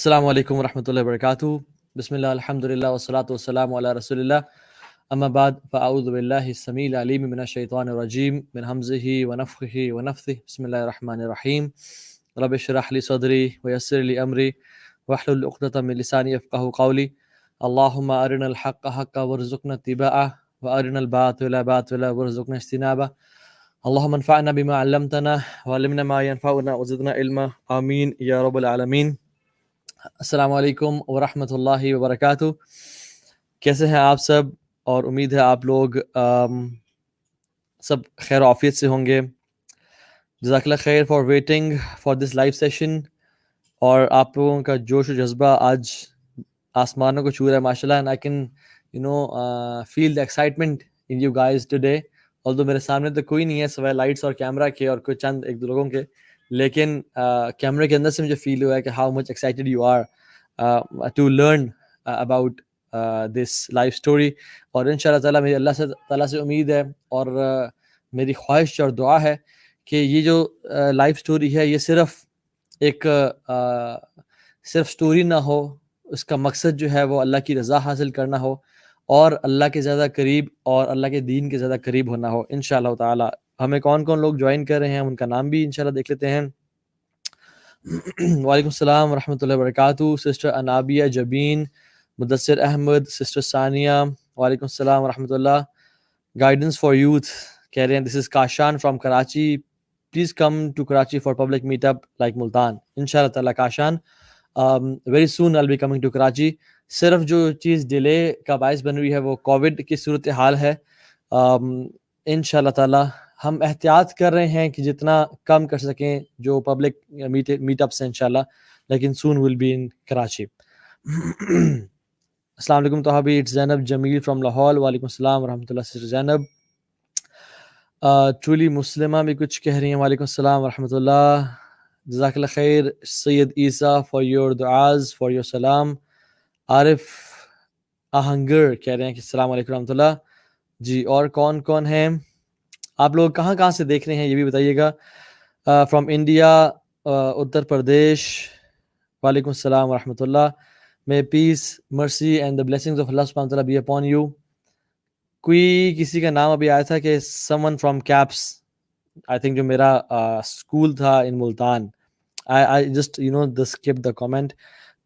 السلام علیکم ورحمۃ اللہ وبرکاتہ. بسم اللہ الحمد للہ والصلاۃ والسلام علی رسول اللہ اما بعد فاعوذ باللہ السمیع العلیم من الشیطان الرجیم من ہمزہ ونفخہ ونفثہ. بسم اللہ الرحمن الرحیم. رب اشرح لی صدری ویسر لی امری واحلل عقدۃ من لسانی یفقہوا قولی. اللہم ارنا الحق حقا وارزقنا اتباعہ وارنا الباطل باطلا وارزقنا اجتنابہ. اللہم انفعنا بما علمتنا وعلمنا ما ينفعنا وزدنا علما آمین یا رب العالمین. السلام علیکم ورحمۃ اللہ وبرکاتہ. کیسے ہیں آپ سب؟ اور امید ہے آپ لوگ سب خیر و عافیت سے ہوں گے. جزاک اللہ خیر for waiting for this live session. اور آپ لوگوں کا جوش و جذبہ آج آسمانوں کو چھو رہا ہے ماشاء اللہ. And I can feel the excitement in you guys today. Although میرے سامنے تو کوئی نہیں ہے سوائے لائٹس اور کیمرہ کے اور کوئی چند ایک دو لوگوں کے، لیکن کیمرے کے اندر سے مجھے فیل ہوا ہے کہ how much excited you are to learn about this life story. اور ان شاء اللہ تعالیٰ میری اللہ تعالیٰ سے امید ہے اور میری خواہش اور دعا ہے کہ یہ جو لائف اسٹوری ہے یہ صرف ایک صرف اسٹوری نہ ہو، اس کا مقصد جو ہے وہ اللہ کی رضا حاصل کرنا ہو اور اللہ کے زیادہ قریب اور اللہ کے دین کے زیادہ قریب ہونا ہو ان شاء اللہ تعالیٰ. ہمیں کون کون لوگ جوائن کر رہے ہیں ان کا نام بھی انشاءاللہ دیکھ لیتے ہیں. وعلیکم السلام ورحمۃ اللہ وبرکاتہ. سسٹر انابیہ جبین، مدثر احمد، سسٹر ثانیہ، وعلیکم السلام ورحمۃ اللہ. گائیڈنس فار یوتھ کہہ رہے ہیں this is Kashan from Karachi, please come to Karachi for public meet up like Multan. ان شاء اللہ تعالیٰ Kashan very soon I be coming to Karachi. صرف جو چیز ڈیلے کا باعث بن رہی ہے وہ کووڈ کی صورتحال ہے. ان شاء اللہ تعالیٰ ہم احتیاط کر رہے ہیں کہ جتنا کم کر سکیں جو پبلک میٹ اپس ہیں انشاءاللہ، لیکن سون ول بی ان کراچی. السلام علیکم توحابی. It's Zainab Jamil from Lahore. وعلیکم السلام ورحمۃ اللہ سسٹر زینب. ٹرولی مسلمہ بھی کچھ کہہ رہی ہیں. وعلیکم السلام ورحمۃ اللہ. جزاک اللہ خیر. سید عیسیٰ فار یور دعاز فار یور سلام. عارف آہنگر کہہ رہے ہیں کہ السلام علیکم ورحمۃ اللہ. جی اور کون کون ہیں آپ لوگ؟ کہاں سے دیکھ رہے ہیں یہ بھی بتائیے گا. From India, Uttar Pradesh. وعلیکم السلام ورحمۃ اللہ. May peace, mercy and the blessings of Allah subhanahu wa ta'ala be upon you. کوئی کسی کا نام ابھی آیا تھا کہ someone from CAPS, I think جو میرا اسکول تھا in Multan. I just skip the comment.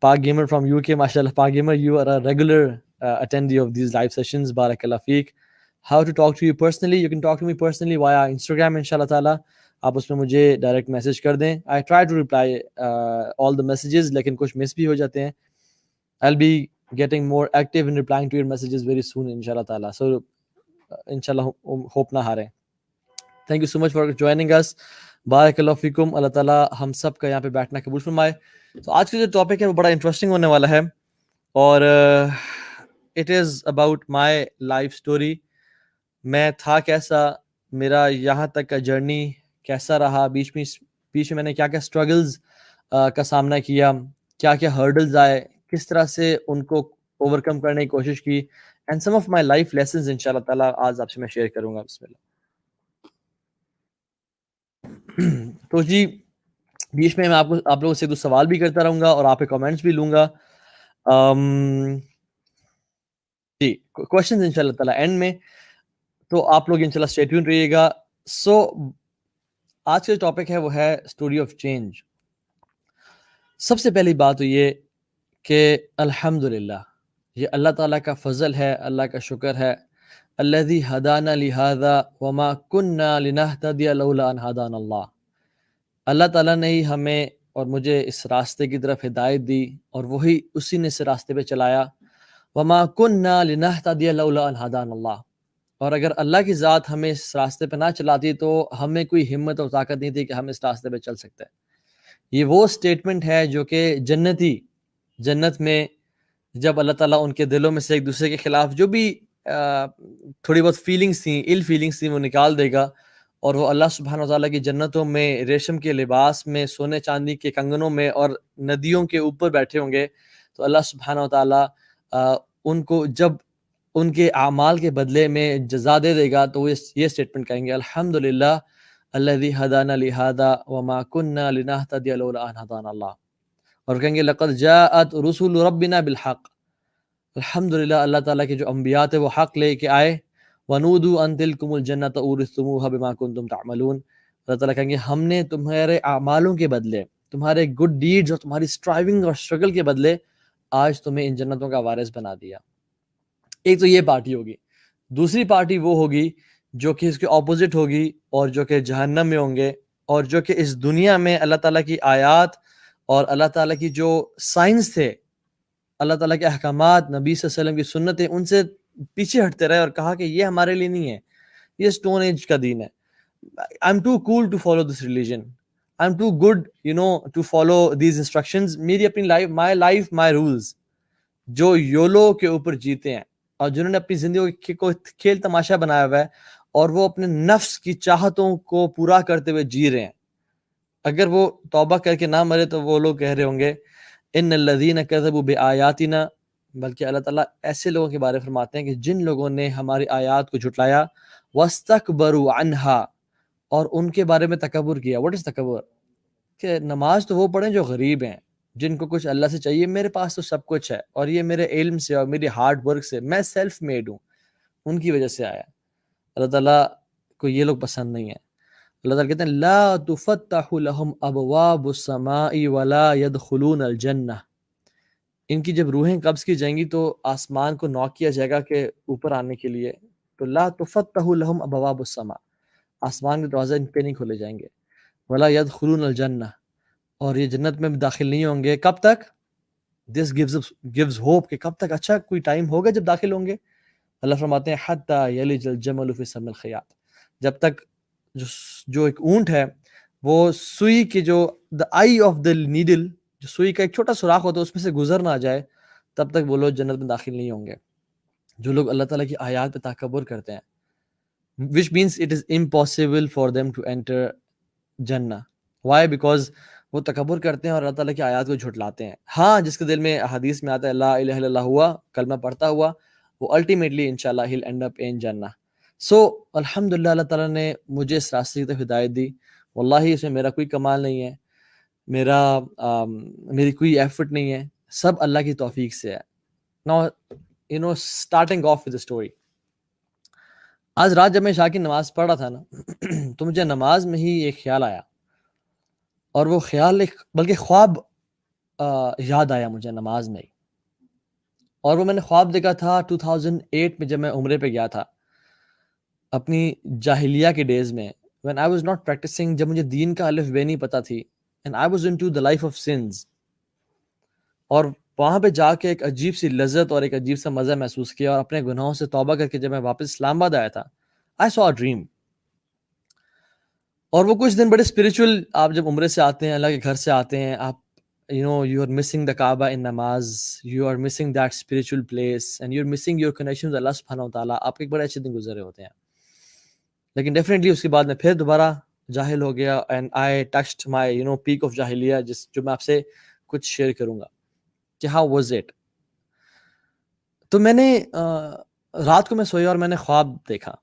Pak Gamer from UK, mashallah. Pak Gamer, you are a regular attendee of these live sessions. Barakallah feek. How to talk to you personally? You can talk to me personally via Instagram inshallah ta'ala. آپ اس میں مجھے direct message کر دیں. I try to reply all the messages, لیکن کچھ مس بھی ہو جاتے ہیں. I'll be getting more active in replying to your messages very soon inshallah ta'ala. So inshallah hope نہ ہاریں. Thank you so much for joining us. بارک اللہ فیکم. اللہ تعالیٰ ہم سب کا یہاں پہ بیٹھنا قبول فرمائے. تو آج کا جو ٹاپک ہے وہ بڑا انٹرسٹنگ ہونے والا ہے اور it is about my life story. میں تھا کیسا، میرا یہاں تک کا جرنی کیسا رہا، بیچ میں میں نے کیا کیا اسٹرگلز کا سامنا کیا، کیا کیا ہرڈلز آئے، کس طرح سے ان کو اوور کم کرنے کی کوشش کی، and some of my life lessons ان شاء اللہ تعالیٰ آج آپ سے میں شیئر کروں گا. بسم اللہ. تو جی بیچ میں آپ لوگوں سے 2 سوال بھی کرتا رہوں گا اور آپ کے کامنٹس بھی لوں گا. جی کوشچنز ان شاء اللہ تعالیٰ اینڈ میں، تو آپ لوگ ان شاء اللہ اسٹے ٹیون رہیے گا. سو آج کا جو ٹاپک ہے وہ ہے اسٹوری آف چینج. سب سے پہلی بات تو یہ کہ الحمدللہ یہ اللہ تعالیٰ کا فضل ہے، اللہ کا شکر ہے. الذی ہدانا لہذا وما کننا لنہتدی لولا ان ہدانا اللہ. اللہ تعالیٰ نے ہی ہمیں اور مجھے اس راستے کی طرف ہدایت دی اور وہی اسی نے اس راستے پہ چلایا. وما کننا لنہتدی لولا ان ہدانا اللہ. اور اگر اللہ کی ذات ہمیں اس راستے پہ نہ چلاتی تو ہمیں کوئی ہمت اور طاقت نہیں تھی کہ ہم اس راستے پہ چل سکتے. یہ وہ سٹیٹمنٹ ہے جو کہ جنت میں جب اللہ تعالیٰ ان کے دلوں میں سے ایک دوسرے کے خلاف جو بھی تھوڑی بہت فیلنگس تھیں، ایل فیلنگس تھیں، وہ نکال دے گا اور وہ اللہ سبحانہ وتعالیٰ کی جنتوں میں ریشم کے لباس میں، سونے چاندی کے کنگنوں میں اور ندیوں کے اوپر بیٹھے ہوں گے. تو اللہ سبحانہ وتعالیٰ ان کو جب ان کے اعمال کے بدلے میں جزا دے دے گا تو وہ یہ سٹیٹمنٹ کہیں گے الحمدللہ الذی ہدانا لہذا وما کننا لنہتدی لولا ان ہدانا اللہ. اور کہیں گے لقد جاءت رسول ربنا بالحق، الحمدللہ اللہ تعالیٰ کے جو انبیاء تھے وہ حق لے کے آئے. وَنُودُوا أَن تِلْكُمُ الْجَنَّةَ أُورِثْتُمُوهَا بِمَا كُنتُمْ تَعْمَلُونَ. اللہ تعالیٰ کہیں گے ہم نے تمہارے اعمالوں کے بدلے، تمہارے گڈ ڈیڈز اور تمہاری اسٹرائیونگ اور اسٹرگل کے بدلے آج تمہیں ان جنتوں کا وارث بنا دیا. ایک تو یہ پارٹی ہوگی. دوسری پارٹی وہ ہوگی جو کہ اس کے اپوزٹ ہوگی اور جو کہ جہنم میں ہوں گے، اور جو کہ اس دنیا میں اللہ تعالیٰ کی آیات اور اللہ تعالیٰ کی جو سائنس تھے، اللہ تعالیٰ کے احکامات، نبی صلی اللہ علیہ وسلم کی سنتیں، ان سے پیچھے ہٹتے رہے اور کہا کہ یہ ہمارے لیے نہیں ہے، یہ اسٹون ایج کا دین ہے. I'm too cool to follow this religion. I'm too good, to follow these instructions. میری اپنی life, my rules. جو یولو کے اوپر جیتے ہیں اور جنہوں نے اپنی زندگی کو کھیل تماشا بنایا ہوا ہے اور وہ اپنے نفس کی چاہتوں کو پورا کرتے ہوئے جی رہے ہیں، اگر وہ توبہ کر کے نہ مرے تو وہ لوگ کہہ رہے ہوں گے ان الذین کذبوا بآیاتنا، بلکہ اللہ تعالیٰ ایسے لوگوں کے بارے میں فرماتے ہیں کہ جن لوگوں نے ہماری آیات کو جھٹلایا، واستکبروا عنہا، اور ان کے بارے میں تکبر کیا. واٹ از تکبر؟ کہ نماز تو وہ پڑھیں جو غریب ہیں، جن کو کچھ اللہ سے چاہیے. میرے پاس تو سب کچھ ہے اور یہ میرے علم سے اور میری ہارڈ ورک سے، میں سیلف میڈ ہوں، ان کی وجہ سے آیا. اللہ تعالیٰ کو یہ لوگ پسند نہیں ہیں. اللہ تعالیٰ کہتے ہیں لا تفتح لهم ابواب السماء ولا يدخلون الجنہ. ان کی جب روحیں قبض کی جائیں گی تو آسمان کو نوک کیا جائے گا کہ اوپر آنے کے لیے، تو لا تفتح لهم ابواب السماء، آسمان کے دروازے ان پہ نہیں کھولے جائیں گے. ولا يدخلون الجنہ، اور یہ جنت میں بھی داخل نہیں ہوں گے. کب تک؟ دس gives hope کہ کب تک؟ اچھا کوئی ٹائم ہوگا جب داخل ہوں گے. اللہ فرماتے ہیں حتی یلج الجمل فی سم الخیاط، جب تک جو ایک اونٹ ہے وہ سوئی کے جو the eye of the needle، جو سوئی کا ایک چھوٹا سوراخ ہوتا ہے اس میں سے گزر نہ جائے، تب تک وہ لوگ جنت میں داخل نہیں ہوں گے. جو لوگ اللہ تعالیٰ کی آیات پہ تکبر کرتے ہیں، which means it is impossible for them to enter جنہ. why؟ because وہ تکبر کرتے ہیں اور اللہ تعالیٰ کی آیات کو جھٹلاتے ہیں. ہاں جس کے دل میں حدیث میں آتا ہے لا الہ الا اللہ ہوا، کلمہ پڑھتا ہوا، وہ الٹیمیٹلی انشاءاللہ he'll end up in جنہ. سو الحمدللہ اللہ تعالیٰ نے مجھے اس راستے کی طرف ہدایت دی. واللہ اس میں میرا کوئی کمال نہیں ہے، میری کوئی ایفرٹ نہیں ہے، سب اللہ کی توفیق سے ہے. Now starting off with the story. آج رات جب میں عشاء کی نماز پڑھ رہا تھا نا تو مجھے نماز میں ہی ایک خیال آیا، اور وہ خیال بلکہ خواب یاد آیا مجھے نماز میں ہی. اور وہ میں نے خواب دیکھا تھا 2008 میں جب میں عمرے پہ گیا تھا، اپنی جاہلیہ کے ڈیز میں، when I was not practicing، جب مجھے دین کا الف بے نہیں پتہ تھی، and I was into the life of sins. اور وہاں پہ جا کے ایک عجیب سی لذت اور ایک عجیب سا مزہ محسوس کیا، اور اپنے گناہوں سے توبہ کر کے جب میں واپس اسلام آباد آیا تھا I saw a dream. اور وہ کچھ دن بڑے اسپریچول، آپ جب عمرے سے آتے ہیں، اللہ کے گھر سے آتے ہیں، آپ you are missing the Kaaba in namaz, you are missing that spiritual place, and you are missing your connection with Allah subhanahu wa ta'ala. آپ کے ایک بڑے اچھے دن گزرے ہوتے ہیں. لیکن ڈیفینیٹلی اس کے بعد میں پھر دوبارہ جاہل ہو گیا، and I touched my peak of جاہلیہ، جو میں آپ سے کچھ شیئر کروں گا کہ ہاؤ واز اٹ. تو میں نے رات کو میں سویا اور میں نے خواب دیکھا.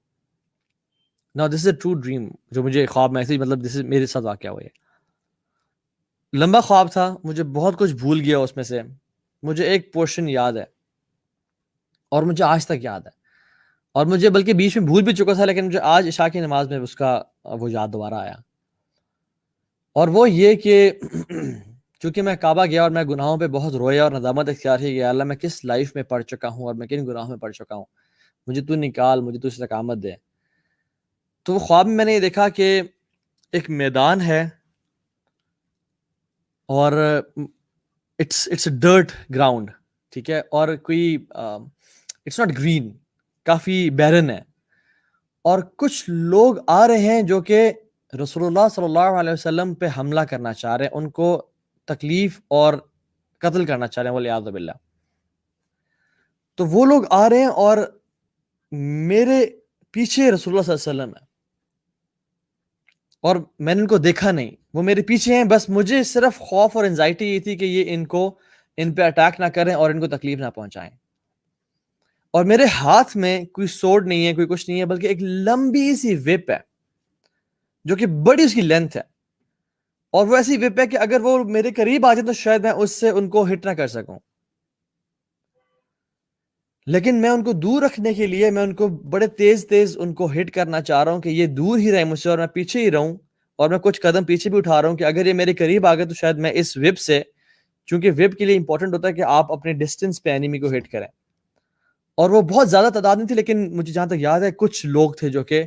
Now this is a true dream، جو مجھے خواب میں ایسے مطلب میرے ساتھ واقعہ ہوا ہے. لمبا خواب تھا، مجھے بہت کچھ بھول گیا اس میں سے، مجھے ایک پورشن یاد ہے اور مجھے آج تک یاد ہے، اور مجھے بلکہ بیچ میں بھول بھی چکا تھا، لیکن مجھے آج عشاء کی نماز میں اس کا وہ یاد دوبارہ آیا. اور وہ یہ کہ چونکہ میں کعبہ گیا اور میں گناہوں پہ بہت رویا اور ندامت اختیار کی کہ اللہ میں کس لائف میں پڑ چکا ہوں اور میں کن گناہوں میں پڑ چکا ہوں، مجھے تو نکال، مجھے تو استقامت دے. تو وہ خواب میں میں نے یہ دیکھا کہ ایک میدان ہے اور اٹس اے ڈرٹ گراؤنڈ، ٹھیک ہے، اور کوئی اٹس ناٹ گرین، کافی بیرن ہے، اور کچھ لوگ آ رہے ہیں جو کہ رسول اللہ صلی اللہ علیہ وسلم پہ حملہ کرنا چاہ رہے ہیں، ان کو تکلیف اور قتل کرنا چاہ رہے ہیں والعیاذ باللہ. تو وہ لوگ آ رہے ہیں اور میرے پیچھے رسول اللہ صلی اللہ علیہ وسلم ہے، اور میں نے ان کو دیکھا نہیں، وہ میرے پیچھے ہیں، بس مجھے صرف خوف اور انزائٹی یہ تھی کہ یہ ان پہ اٹیک نہ کریں اور ان کو تکلیف نہ پہنچائیں. اور میرے ہاتھ میں کوئی سورڈ نہیں ہے، کوئی کچھ نہیں ہے، بلکہ ایک لمبی سی وپ ہے جو کہ بڑی اس کی لینتھ ہے، اور وہ ایسی وپ ہے کہ اگر وہ میرے قریب آ جائے تو شاید میں اس سے ان کو ہٹ نہ کر سکوں، لیکن میں ان کو دور رکھنے کے لیے میں ان کو بڑے تیز ان کو ہٹ کرنا چاہ رہا ہوں کہ یہ دور ہی رہے مجھ سے اور میں پیچھے ہی رہوں، اور میں کچھ قدم پیچھے بھی اٹھا رہا ہوں کہ اگر یہ میرے قریب آ گئے تو شاید میں اس وپ سے، چونکہ وپ کے لیے امپورٹنٹ ہوتا ہے کہ آپ اپنے ڈسٹینس پہ اینیمی کو ہٹ کریں، اور وہ بہت زیادہ تعداد نہیں تھی، لیکن مجھے جہاں تک یاد ہے کچھ لوگ تھے جو کہ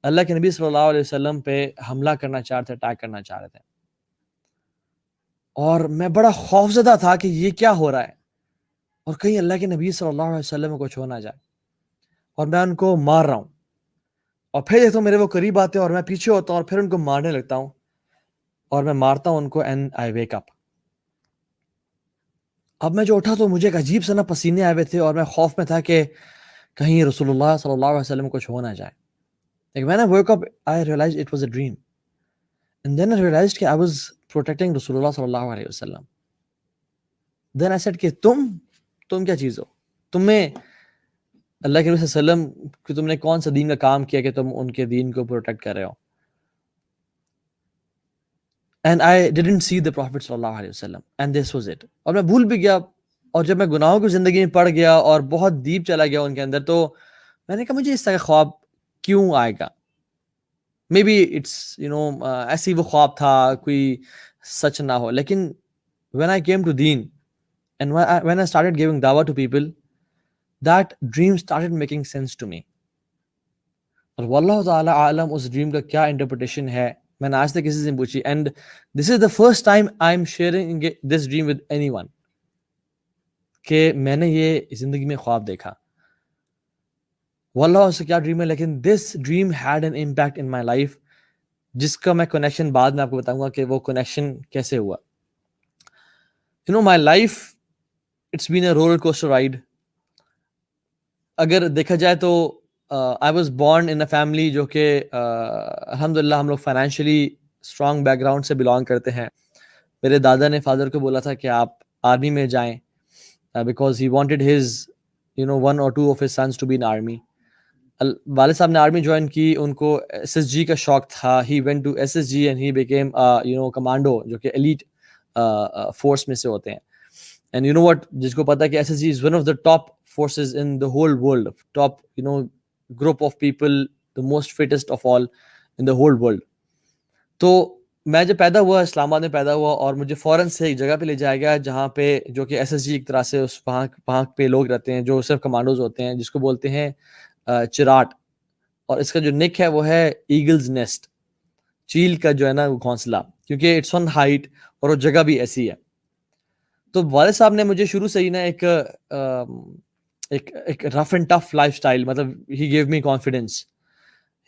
اللہ کے نبی صلی اللہ علیہ وسلم پہ حملہ کرنا چاہ رہے تھے، اٹیک کرنا چاہ رہے تھے، اور میں بڑا خوفزدہ تھا کہ یہ کیا ہو رہا ہے، اور کہیں اللہ کے نبی صلی اللہ علیہ وسلم کو کچھ ہو نہ جائے، اور میں ان کو مار رہا ہوں، اور پھر دیکھتا ہوں میرے وہ قریب آتے ہیں اور میں پیچھے ہوتا ہوں اور پھر ان کو مارنے لگتا ہوں، اور میں مارتا ہوں ان کو، اینڈ آئی ویک اپ۔ اب میں جو اٹھا تو مجھے ایک عجیب سا نا پسینے آئے ہوئے تھے، اور میں خوف میں تھا کہ کہیں رسول اللہ صلی اللہ علیہ وسلم کو کچھ ہو نہ جائے۔ Like when I woke up, I realized it was a dream. And then I realized کہ I was protecting رسول اللہ صلی اللہ علیہ وسلم. Then I said کہ تم کیا چیز ہو؟ تمہیں اللہ کے نبی صلی اللہ علیہ وسلم کہ تم نے کون سا دین کا کام کیا کہ تم ان کے دین کو پروٹیکٹ کر رہے ہو؟ And I didn't see the Prophet صلی اللہ علیہ وسلم. And this was it. اور میں بھول بھی گیا، اور جب میں گناہوں کی زندگی میں پڑ گیا اور بہت ڈیپ چلا گیا ان کے اندر، تو میں نے کہا مجھے اس طرح کا خواب کیوں آئے گا؟ مے بی اٹس ایسی وہ خواب تھا، کوئی سچ نہ ہو، لیکن when I came to deen and when I started giving dawah to people, that dream started making sense to me. اور واللہ تعالی عالم اس ڈریم کا کیا انٹرپریٹیشن ہے، میں نے آج تک کسی سے پوچھی، and this is the first time I am sharing this dream with any one, کہ میں نے یہ زندگی میں خواب دیکھا، واللہ اس سے کیا ڈریم ہے، لیکن this dream had an impact in my life, جس کا میں کنیکشن بعد میں آپ کو بتاؤں گا کہ وہ کنیکشن کیسے ہوا۔ My life it's been a roller coaster ride. اگر دیکھا جائے تو I was born in a family جو کہ الحمد للہ ہم لوگ فائنینشلی اسٹرانگ بیک گراؤنڈ سے بلانگ کرتے ہیں۔ میرے دادا نے فادر کو بولا تھا کہ آپ آرمی میں جائیں، because he wanted his one or two of his sons to be in army. والد صاحب نے آرمی جوائن کی، ان کو ایس ایس جی کا شوق تھا، he went to S S G and he became commando, جو کہ ایلیٹ فورس میں سے ہوتے ہیں۔ اینڈ وٹ، جس کو پتا ہے کہ S S G is one of the top forces in the whole world, top group of people, the most fittest of all in the whole world. تو میں جب پیدا ہوا، اسلام آباد میں پیدا ہوا، اور مجھے فوراً سے ایک جگہ پہ لے جایا گیا جہاں پہ جو کہ ایس ایس جی ایک طرح سے وہاں پہ لوگ رہتے ہیں جو صرف کمانڈوز ہوتے ہیں، جس کو بولتے ہیں چراٹ، اور اس کا جو نک ہے وہ ہے ایگلز نیسٹ، چیل کا جو ہے نا وہ گھونسلہ، کیونکہ اٹس آن ہائٹ اور وہ جگہ بھی ایسی ہے۔ تو والد صاحب نے مجھے شروع سے ہی نا ایک rough and tough lifestyle, مطلب he gave me confidence,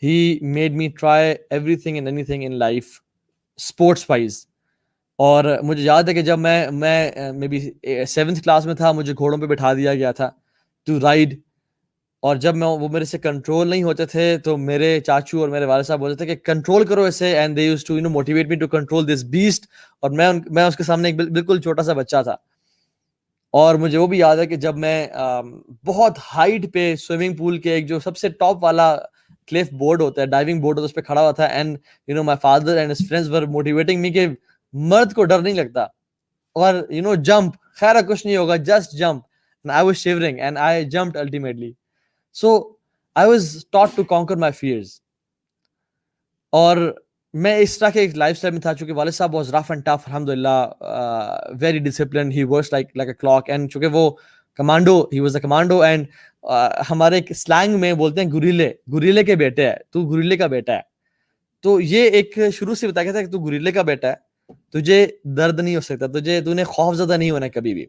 he made me try everything and anything in life sports wise. اور مجھے یاد ہے کہ جب میں مے بی 7th کلاس میں تھا، مجھے گھوڑوں پہ بٹھا دیا گیا تھا ٹو رائڈ، اور جب وہ میرے سے کنٹرول نہیں ہوتے تھے تو میرے چاچو اور میرے والد صاحب بولتے تھے کہ کنٹرول کرو اسے، and they used to motivate me to control this best, اور میں اس کے سامنے ایک بالکل چھوٹا سا بچہ تھا۔ اور مجھے وہ بھی یاد ہے کہ جب میں بہت ہائٹ پہ سوئمنگ پول کے ایک جو سب سے ٹاپ والا کلف بورڈ ہوتا ہے، ڈائیونگ بورڈ ہوتا ہے، اس پہ کھڑا ہوا تھا، and my father and his friends were motivating me کہ مرد کو ڈر نہیں لگتا، اور جمپ، خیر کچھ نہیں ہوگا، just jump, and I was shivering and I jumped ultimately. So I was taught to conquer my fears, اور میں اس طرح کے ایک لائف اسٹائل میں تھا، چونکہ والد صاحب واز رف اینڈ ٹف، الحمد للہ very discipline, he works like a clock, and چونکہ وہ commando, he was a commando, and ہمارے ایک سلینگ میں بولتے ہیں گریلے کے بیٹے ہے، تو گریلے کا بیٹا ہے، تو یہ ایک شروع سے بتایا گیا تھا کہ تو گریلے کا بیٹا ہے، تجھے درد نہیں ہو سکتا، تو نے خوف زدہ نہیں ہونا کبھی بھی۔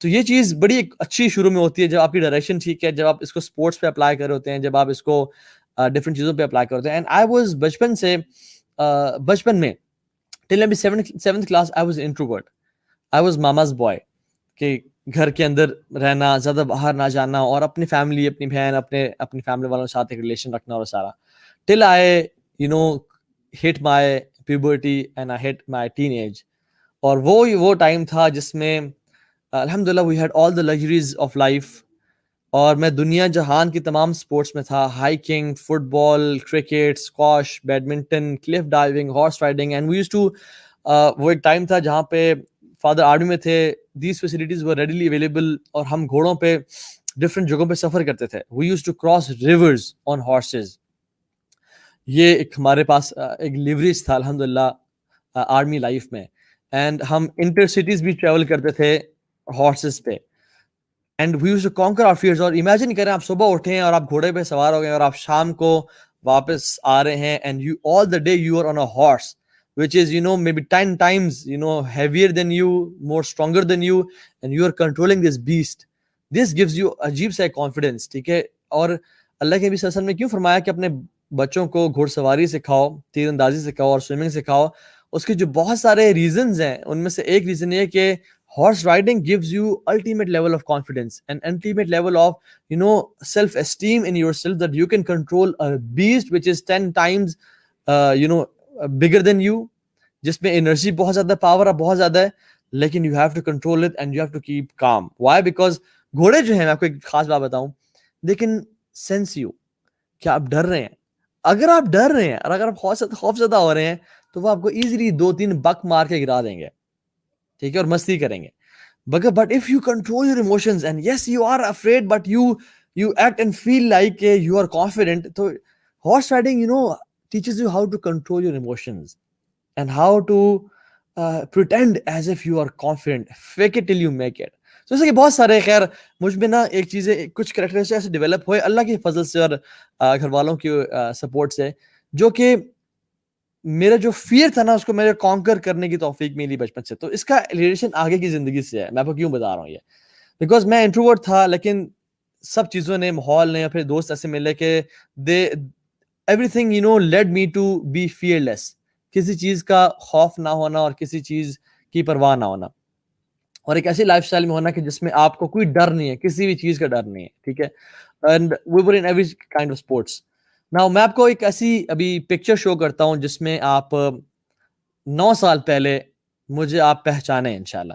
تو یہ چیز بڑی اچھی شروع میں ہوتی ہے جب آپ کی ڈائریکشن ٹھیک ہے، جب آپ اس کو اسپورٹس پہ اپلائی کر رہے ہوتے ہیں، جب آپ اس کو ڈفرینٹ چیزوں پہ اپلائی کرتے ہیں۔ اینڈ آئی واز بچپن میں ٹل ابھی 7th class I was introvert, I was mama's boy, کہ گھر کے اندر رہنا، زیادہ باہر نہ جانا، اور اپنی فیملی، اپنی بہن، اپنی فیملی والوں کے ساتھ ایک ریلیشن رکھنا، اور سارا till I hit my puberty and I hit my teenage. اور وہ ٹائم تھا جس میں الحمد للہ we had all the luxuries of life, اور میں دنیا جہان کی تمام سپورٹس میں تھا, hiking, football, cricket, squash, badminton, cliff diving, horse riding. And we used to, وہ ایک ٹائم تھا جہاں پہ فادر آرمی میں تھے, these facilities were readily available, اور ہم گھوڑوں پہ ڈفرینٹ جگہوں پہ سفر کرتے تھے. We used to cross rivers on horses. یہ ایک ہمارے پاس ایک لیوریج تھا الحمد للہ آرمی لائف میں. اینڈ ہم انٹر سٹیز بھی ٹریول کرتے تھے ہارسز پہ. And we used to conquer our fears. اور امیجن کریں آپ صبح اٹھیں اور آپ گھوڑے پہ سوار ہو گئے اور آپ شام کو واپس آ رہے ہیں, and you all the day you are on a horse which is, you know, maybe 10 times, you know, heavier than you, more stronger than you, and you are controlling this beast. This gives you عجیب سا confidence, ٹھیک ہے. اور اللہ کے نبی صلی اللہ علیہ وسلم نے کیوں فرمایا کہ اپنے بچوں کو گھوڑ سواری سکھاؤ, تیر اندازی سکھاؤ اور سوئمنگ سکھاؤ. اس کے جو بہت سارے ریزنز ہیں, ان میں سے ایک ریزن یہ ہے کہ horse riding gives you ultimate level of confidence and ultimate level of, you know, self esteem in yourself, that you can control a beast which is 10 times you know bigger than you, جس میں energy بہت زیادہ, power بہت زیادہ ہے, لیکن you have to control it and you have to keep calm. Why? Because گھوڑے جو ہیں, میں آپ کو ایک خاص بات بتاؤں, they can sense you, کہ آپ ڈر رہے ہیں. اگر آپ ڈر رہے ہیں اور اگر آپ خوف زدہ ہو رہے ہیں, تو وہ آپ کو ایزیلی 2-3 بک مار کے گرا دیں گے, ٹھیک ہے, اور مستی کریں گے. But if you control your emotions, and yes, you are afraid, but you act and feel like you are confident. So horse riding, you know, teaches you how to control your emotions and how to pretend as if you are confident. Fake it till you make it. So جیسے کہ بہت سارے, خیر مجھ میں نا ایک چیزیں, کچھ کریکٹرسٹکس ایسے ڈیولپ ہوئے اللہ کے فضل سے اور گھر والوں کی سپورٹ سے, جو کہ میرا جو فیئر تھا نا, اس کو میرے کانکر کرنے کی توفیق ملی بچپن سے. تو اس کا ریلیشن آگے کی زندگی سے ہے. میں آپ کو کیوں بتا رہا ہوں یہ, بیکاز میں انٹروورٹ تھا, لیکن سب چیزوں نے, ماحول نے, یا پھر دوست ایسے ملے کہ everything, you know, lead me to be fearless. کسی چیز کا خوف نہ ہونا اور کسی چیز کی پرواہ نہ ہونا, اور ایک ایسی لائف اسٹائل میں ہونا کہ جس میں آپ کو کوئی ڈر نہیں ہے, کسی بھی چیز کا ڈر نہیں ہے, ٹھیک ہے. And we were in every kind of sports. Now میں آپ کو ایک ایسی ابھی پکچر شو کرتا ہوں جس میں آپ 9 سال پہلے مجھے آپ پہچانے انشاءاللہ.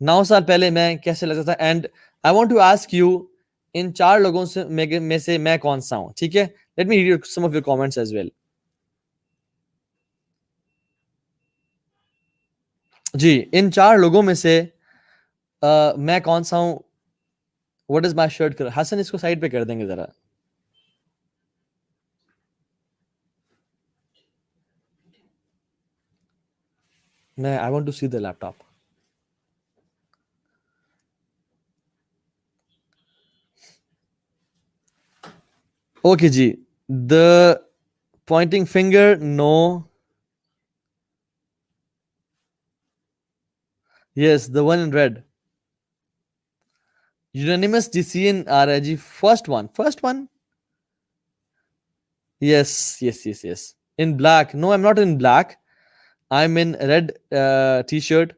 9 سال پہلے میں کیسے لگتا تھا. And I want to ask you, in 4 لوگوں سے میں سے میں کون سا ہوں, ٹھیک ہے. Let me read some of your comments as well. جی, ان 4 لوگوں میں سے میں کون سا ہوں. What is my shirt. حسن اس کو سائڈ پہ کر دیں گے ذرا. میں I want to see the laptop. Okay جی, the pointing finger, no. Yes, the one in red. Unanimous decision آ رہا ہے جی. First one. Yes. In black. No, I'm not in black. I'm in red t-shirt.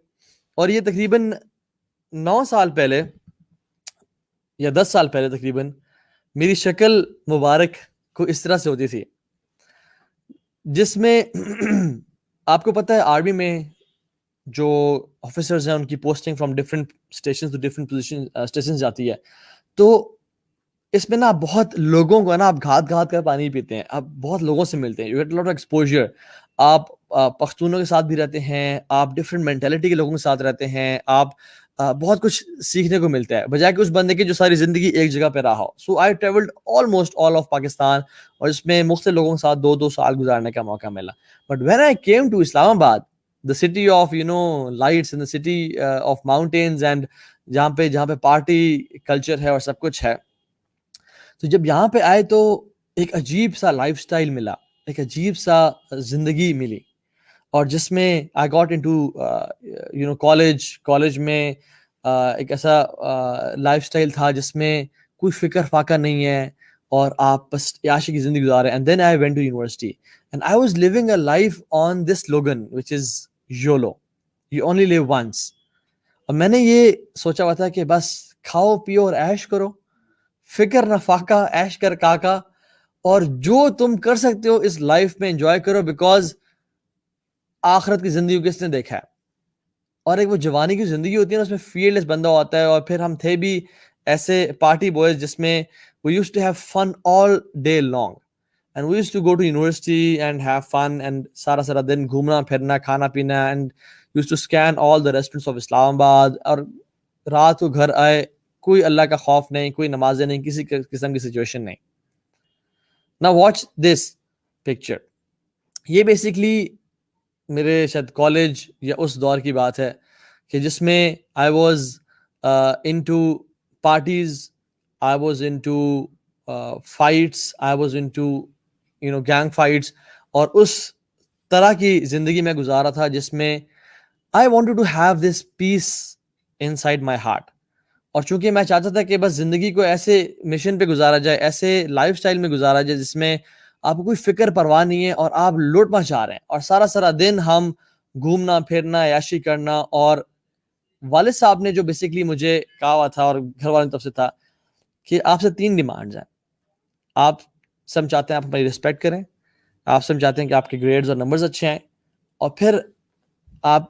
اور یہ تقریباً 9 سال پہلے یا 10 سال پہلے تقریباً میری شکل مبارک کو اس طرح سے ہوتی تھی, جس میں آپ کو پتہ ہے آرمی میں جو آفیسرز ہیں ان کی posting from different station to different position station جاتی ہے. تو اس میں نا بہت لوگوں کو نا آپ گھات کر پانی پیتے ہیں, آپ بہت لوگوں سے ملتے ہیں, you get lot of exposure. آپ پختونوں کے ساتھ بھی رہتے ہیں, آپ ڈفرینٹ مینٹیلٹی کے لوگوں کے ساتھ رہتے ہیں, آپ بہت کچھ سیکھنے کو ملتا ہے, بجائے کہ اس بندے کی جو ساری زندگی ایک جگہ پہ رہا ہو. So I travelled almost all of Pakistan, اور اس میں مختلف لوگوں کے ساتھ 2 سال گزارنے کا موقع ملا. But when I came to Islamabad, the city of, you know, lights, and the city of mountains, and جہاں پہ پارٹی کلچر ہے اور سب کچھ ہے, تو جب یہاں پہ آئے تو ایک عجیب سا لائف سٹائل ملا, ایک عجیب سا زندگی ملی, اور جس میں I got into you know college میں ایک ایسا لائف سٹائل تھا جس میں کوئی فکر فاقہ نہیں ہے, اور آپ بس عیاشی کی زندگی گزارے. And then I went to university, and I was living a life on this slogan which is YOLO, you only live once. اور میں نے یہ سوچا ہوا تھا کہ بس کھاؤ پیو اور عیش کرو, فکر نہ فاقہ, عیش کر کاکا, اور جو تم کر سکتے ہو اس لائف میں انجوائے کرو, بیکاز آخرت کی زندگی کو کس نے دیکھا ہے. اور ایک وہ جوانی کی زندگی ہوتی ہے نا, اس میں فیئرلیس بندہ ہوتا ہے. اور پھر ہم تھے بھی ایسے پارٹی بوائز جس میں we used to have fun all day long and we used to go to university and have fun and سارا دن گھومنا پھرنا کھانا پینا and used to scan all the restaurants of اسلام آباد, اور رات کو گھر آئے کوئی اللہ کا خوف نہیں, کوئی نمازیں نہیں, کسی قسم کی سچویشن نہیں. Now watch this picture. یہ بیسکلی میرے شاید کالج یا اس دور کی بات ہے کہ جس میں I was into parties, I was into fights, I was into gang fights, اور اس طرح کی زندگی میں گزارا تھا جس میں I wanted to have this peace inside my heart. اور چونکہ میں چاہتا تھا کہ بس زندگی کو ایسے مشن پہ گزارا جائے, ایسے لائف سٹائل میں گزارا جائے جس میں آپ کو کوئی فکر پرواہ نہیں ہے اور آپ لوٹ مچا رہے ہیں, اور سارا دن ہم گھومنا پھرنا عیاشی کرنا. اور والد صاحب نے جو بیسکلی مجھے کہا ہوا تھا اور گھر والوں کی طرف سے تھا کہ آپ سے 3 ڈیمانڈز ہیں. آپ سب چاہتے ہیں آپ ہماری رسپیکٹ کریں, آپ سب چاہتے ہیں کہ آپ کے گریڈز اور نمبرز اچھے آئیں, اور پھر آپ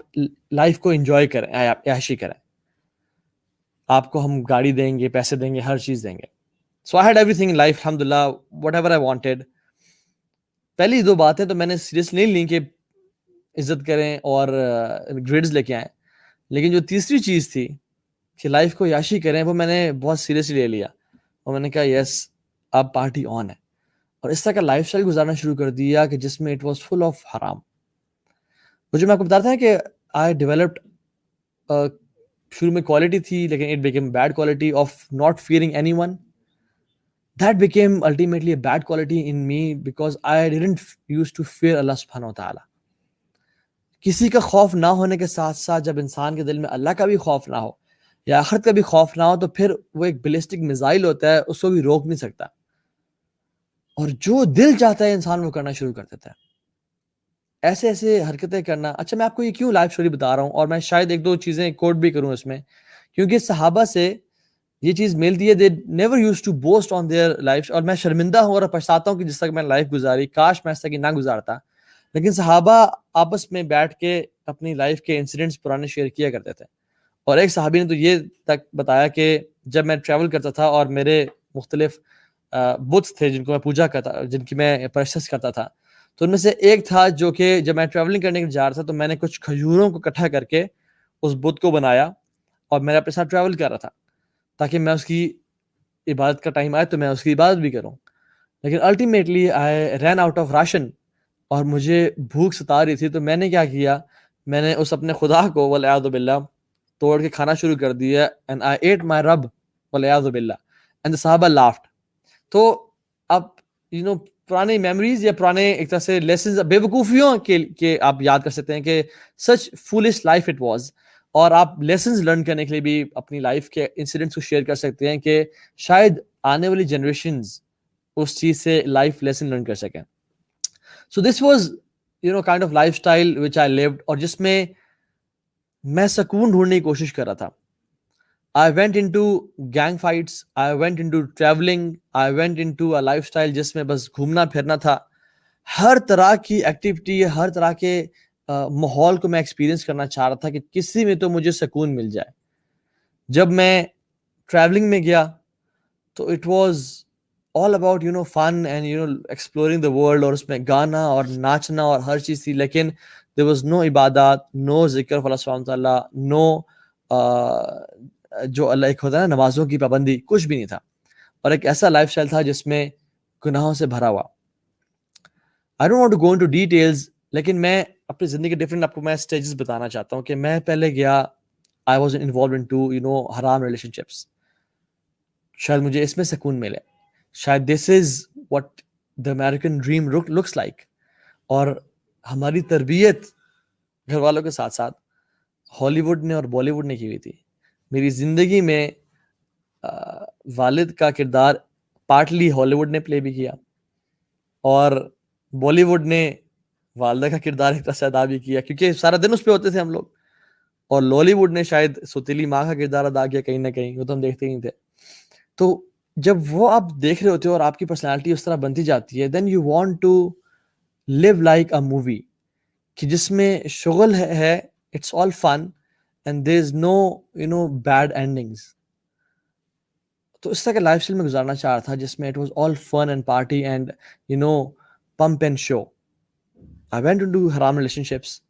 لائف کو انجوائے کریں, عیاشی کریں. آپ کو ہم گاڑی دیں گے, پیسے دیں گے, ہر چیز دیں گے. So I had every thing in life الحمدللہ, وٹ ایور آئی وانٹیڈ. پہلی 2 باتیں تو میں نے سیریس نہیں لی کہ عزت کریں اور گریڈز لے کے آئیں, لیکن جو تیسری چیز تھی کہ لائف کو عیاشی کریں, وہ میں نے بہت سیریسلی لے لیا, اور میں نے کہا یس اب پارٹی آن ہے, اور اس طرح کا لائف سٹائل گزارنا شروع کر دیا کہ جس میں اٹ واز فل آف حرام. وہ جو میں آپ کو بتاتا ہے کہ آئی ڈیولپڈ, شروع میں کوالٹی تھی لیکن it became bad quality of not fearing any one. That became ultimately a bad quality in me because I didn't used to fear Allah subhanahu wa ta'ala. کسی کا خوف نہ ہونے کے ساتھ ساتھ جب انسان کے دل میں اللہ کا بھی خوف نہ ہو یا آخرت کا بھی خوف نہ ہو تو پھر وہ ایک بیلسٹک میزائل ہوتا ہے, اس کو بھی روک نہیں سکتا, اور جو دل چاہتا ہے انسان وہ کرنا شروع کر دیتا ہے, ایسے ایسے حرکتیں کرنا. اچھا میں آپ کو یہ کیوں لائف اسٹوری بتا رہا ہوں, اور میں شاید 1-2 چیزیں کوٹ بھی کروں اس میں, کیونکہ صحابہ سے یہ چیز ملتی ہے. They never used to boast on their life, اور میں شرمندہ ہوں اور پچھتاتا ہوں کہ جس تک میں لائف گزاری کاش میں اس طرح کی نہ گزارتا. لیکن صحابہ آپس میں بیٹھ کے اپنی لائف کے انسیڈنٹس پرانے شیئر کیا کرتے تھے. اور ایک صحابی نے تو یہ تک بتایا کہ جب میں ٹریول کرتا تھا اور میرے مختلف بتس تھے جن کو میں پوجا کرتا, جن کی میں پرستش کرتا تھا, تو ان میں سے ایک تھا جو کہ جب میں ٹریولنگ کرنے کے لیے جا رہا تھا تو میں نے کچھ کھجوروں کو اکٹھا کر کے اس بت کو بنایا اور میں اپنے ساتھ ٹریول کر رہا تھا تاکہ میں اس کی عبادت کا ٹائم آئے تو میں اس کی عبادت بھی کروں. لیکن ultimately I ran out of ration اور مجھے بھوک ستا رہی تھی, تو میں نے کیا کیا, میں نے اس اپنے خدا کو والعیاذ باللہ توڑ کے کھانا شروع کر دیا, اینڈ آئی ایٹ مائی رب والعیاذ باللہ, اینڈ the صحابہ laughed. تو اب پرانی میموریز یا پرانے ایک طرح سے لیسنز, بے وقوفیوں کے آپ یاد کر سکتے ہیں کہ سچ فولش لائف اٹ واز, اور آپ لیسنز لرن کرنے کے لیے بھی اپنی لائف کے انسیڈنٹس کو شیئر کر سکتے ہیں کہ شاید آنے والی جنریشنز اس چیز سے لائف لیسن لرن کر سکیں. So this was kind of lifestyle which I lived, اور جس میں میں سکون ڈھونڈنے کی کوشش کر رہا تھا. I went into gang fights, I went into traveling, I went into a lifestyle جس میں بس گھومنا پھرنا تھا. ہر طرح کی ایکٹیویٹی, ہر طرح کے ماحول کو میں ایکسپیرینس کرنا چاہ رہا تھا کہ کسی میں تو مجھے سکون مل جائے. جب میں ٹریولنگ میں گیا تو it was all about fun and exploring the world, اور اس میں گانا اور ناچنا اور ہر چیز تھی, لیکن there was no عبادات, no ذکر of اللہ سبحانہ تعالیٰ, no جو اللہ ایک ہوتا ہے نا نمازوں کی پابندی, کچھ بھی نہیں تھا. اور ایک ایسا لائف اسٹائل تھا جس میں گناہوں سے بھرا ہوا. I don't want to go into details, لیکن میں اپنی زندگی کے ڈفرینٹ آپ کو میں اسٹیجز بتانا چاہتا ہوں کہ میں پہلے گیا, I was involved into حرام relationships. شاید مجھے اس میں سکون ملے, شاید this is what the American dream looks like. اور ہماری تربیت گھر والوں کے ساتھ ساتھ ہالی ووڈ نے اور بالی ووڈ نے کی ہوئی تھی. میری زندگی میں والد کا کردار پارٹلی ہالی ووڈ نے پلے بھی کیا, اور بالی ووڈ نے والدہ کا کردار ایک طرح سے ادا بھی کیا, کیونکہ سارا دن اس پہ ہوتے تھے ہم لوگ. اور لالی ووڈ نے شاید ستیلی ماں کا کردار ادا کیا کہیں نہ کہیں, وہ تو ہم دیکھتے ہی تھے. تو جب وہ آپ دیکھ رہے ہوتے ہو اور آپ کی پرسنالٹی اس طرح بنتی جاتی ہے, then you want to live like a movie, کہ جس میں شغل ہے, it's all fun, and there is no bad endings. تو اس طرح کا لائف اسٹائل میں گزارنا چاہ رہا تھا جس میں it was all fun and party and you know pomp and show. I went to do حرام ریلیشن شپس.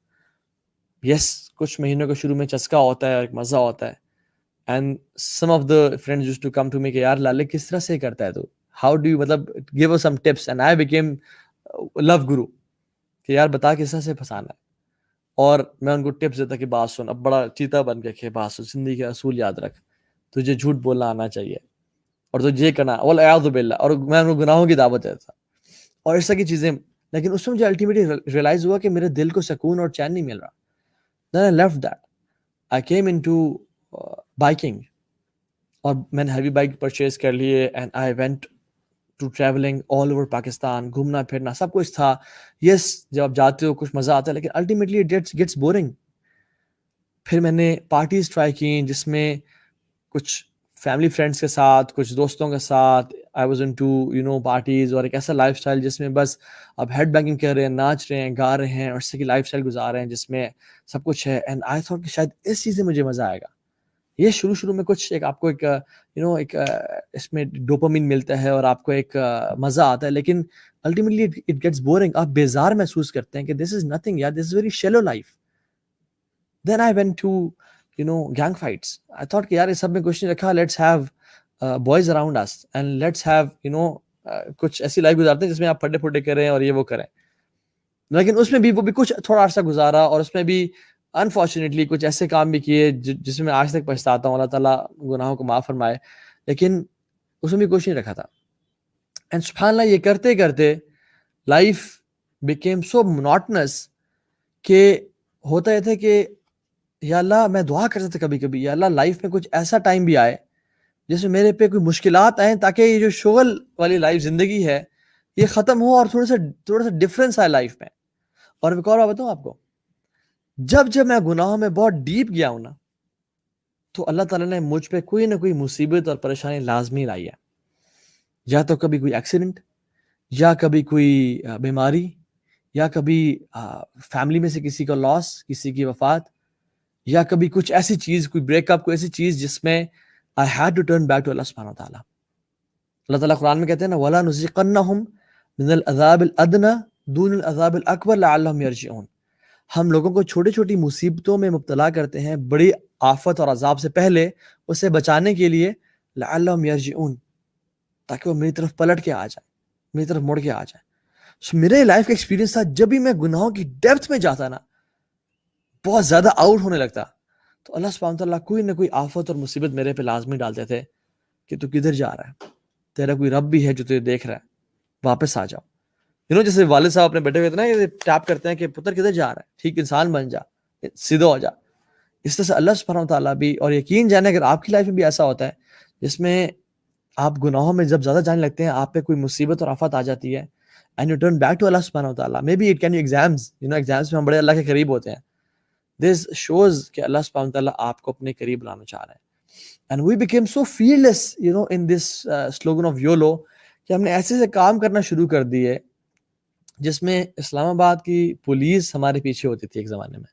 یس, کچھ مہینوں کے شروع میں چسکا ہوتا ہے, ایک مزہ ہوتا ہے. And some of the friends used to come to me کہ یار لالے کس طرح سے کرتا ہے تو, ہاؤ ڈو یو, مطلب give us some tips. And I became love guru کہ یار بتا کس طرح سے پھنسانا ہے. اور میں ان کو ٹپس دیتا کہ بات سن, اب بڑا چیتا بن کے کہ بات سن, زندگی کے اصول یاد رکھ, تجھے جھوٹ بولنا آنا چاہیے اور تجھے یہ کرنا والعیاذ باللہ, اور میں ان کو گناہوں کی دعوت دیتا تھا اور اس طرح کی چیزیں. لیکن اس میں مجھے الٹیمیٹلی ریئلائز ہوا کہ میرے دل کو سکون اور چین نہیں مل رہا. Then I left that. I came into biking. اور میں نے ہیوی بائک پرچیز کر لیے and I went to traveling all over Pakistan. گھومنا پھرنا سب کچھ تھا. یس, جب آپ جاتے ہو کچھ مزہ آتا ہے, لیکن الٹیمیٹلی اٹ گیٹس بورنگ. پھر میں نے پارٹیز ٹرائی کی جس میں کچھ فیملی فرینڈس کے ساتھ, کچھ دوستوں کے ساتھ. I was into you know parties, اور ایک ایسا لائف اسٹائل جس میں بس اب ہیڈ بینگنگ کر رہے ہیں, ناچ رہے ہیں, گا رہے ہیں, اور اس کی لائف اسٹائل گزار رہے ہیں جس میں سب کچھ ہے. اینڈ آئی تھاٹ کہ شاید اس چیز سے مجھے مزہ آئے گا. یہ شروع میں کچھ ایک آپ کو ایک یو نو ایک اس میں ڈوپامین ملتا ہے اور آپ کو ایک مزہ آتا ہے, لیکن الٹیمیٹلی اٹ گیٹس بورنگ. آپ بیزار محسوس کرتے ہیں کہ دس از نتھنگ یار, this is very shallow life. Then I went to you know gang fights. I thought کہ یار اس سب میں کچھ نہیں رکھا, let's have boys around us and let's have you know کچھ ایسی لائف گزارتے ہیں جس میں آپ پھٹے پھٹے کریں اور یہ وہ کریں. لیکن اس میں بھی وہ بھی کچھ تھوڑا عرصہ گزارا, اور اس میں بھی انفارچونیٹلی کچھ ایسے کام بھی کیے جس میں آج تک پچھتاتا ہوں. اللہ تعالیٰ گناہوں کو معاف فرمائے, لیکن اس میں بھی کچھ نہیں رکھا تھا. اینڈ سبحان اللہ, یہ کرتے کرتے لائف بیکیم سو مونوٹنس کہ ہوتا یہ تھا کہ یا اللہ, میں دعا کرتا تھا کبھی کبھی, یا اللہ لائف میں کچھ ایسا ٹائم بھی آئے جس میں میرے پہ کوئی مشکلات آئیں تاکہ یہ جو شغل والی لائف زندگی ہے یہ ختم ہو اور تھوڑا سا ڈفرینس آئے لائف میں. اور ایک اور بات بتاؤں آپ کو, جب میں گناہوں میں بہت ڈیپ گیا ہوں نا, تو اللہ تعالیٰ نے مجھ پہ کوئی نہ کوئی مصیبت اور پریشانی لازمی لائی ہے. یا تو کبھی کوئی ایکسیڈنٹ, یا کبھی کوئی بیماری, یا کبھی فیملی میں سے کسی کا لاس, کسی کی وفات, یا کبھی کچھ ایسی چیز, کوئی بریک اپ, کوئی ایسی چیز جس میں I had to turn back to Allah subhanahu wa ta'ala. اللہ تعالیٰ قرآن میں کہتے ہیں نا, وَلَا نُذِيقَنَّهُمْ مِنَ الْعَذَابِ الْأَدْنَى دُونَ الْعَذَابِ الْأَكْبَرِ لَعَلَّهُمْ يَرْجِعُونَ. ہم لوگوں کو چھوٹی چھوٹی مصیبتوں میں مبتلا کرتے ہیں بڑی آفت اور عذاب سے پہلے, اسے بچانے کے لیے لَعَلَّهُمْ يَرْجِعُونَ, تاکہ وہ میری طرف پلٹ کے آ جائے, میری طرف مڑ کے آ جائے. میرے لائف کا ایکسپیرینس تھا, جب بھی میں گناہوں کی ڈیپتھ میں جاتا نا, بہت زیادہ آؤٹ ہونے لگتا, تو اللہ سبحانہ وتعالیٰ کوئی نہ کوئی آفت اور مصیبت میرے پہ لازمی ڈالتے تھے کہ تو کدھر جا رہا ہے, تیرا کوئی رب بھی ہے جو تجھے دیکھ رہا ہے, واپس آ جاؤ. جیسے والد صاحب اپنے بیٹے کو نا یہ ٹیپ کرتے ہیں کہ پتر کدھر جا رہا ہے, ٹھیک انسان بن جا, سیدھا ہو جا. اس طرح سے اللہ سبحانہ وتعالیٰ بھی, اور یقین جانے اگر آپ کی لائف میں بھی ایسا ہوتا ہے جس میں آپ گناہوں میں جب زیادہ جانے لگتے ہیں, آپ پہ کوئی مصیبت اور آفت آ جاتی ہے, and you turn back to اللہ سبحانہ وتعالیٰ, maybe it can be exams, exams میں ہم بڑے اللہ کے قریب ہوتے ہیں. This shows کہ اللہ سبحانہ وتعالیٰ آپ کو اپنے قریب لانا چاہ رہے ہیں. And we became so fearless, in this slogan of YOLO, کہ ہم نے ایسے سے کام کرنا شروع کر دیے جس میں اسلام آباد کی پولیس ہمارے پیچھے ہوتی تھی ایک زمانے میں,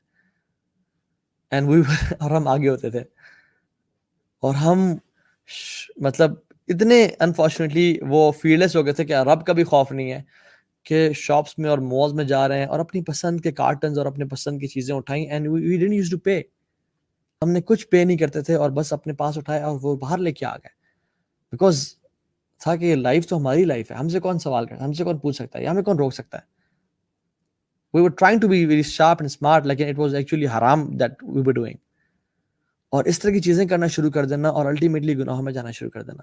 اور ہم آگے ہوتے تھے, اور ہم مطلب اتنے انفارچونیٹلی وہ فیئرلیس ہو گئے تھے کہ رب کا بھی خوف نہیں ہے کہ شاپس میں اور مالز میں جا رہے ہیں اور اپنی پسند کے کارٹنز اور اپنے پسند کی چیزیں اٹھائیں, and we didn't used to pay. ہم نے کچھ پے نہیں کرتے تھے اور بس اپنے پاس اٹھایا اور وہ باہر لے کے آ گئے, بیکاز تھا کہ لائف تو ہماری لائف ہے, ہم سے کون سوال کرتا ہے, ہم سے کون پوچھ سکتا ہے, یا ہمیں کون روک سکتا ہے. We were trying to be very sharp and smart, لیکن it was actually haram that we were doing. اور اس طرح کی چیزیں کرنا شروع کر دینا اور الٹیمیٹلی گناہوں میں جانا شروع کر دینا,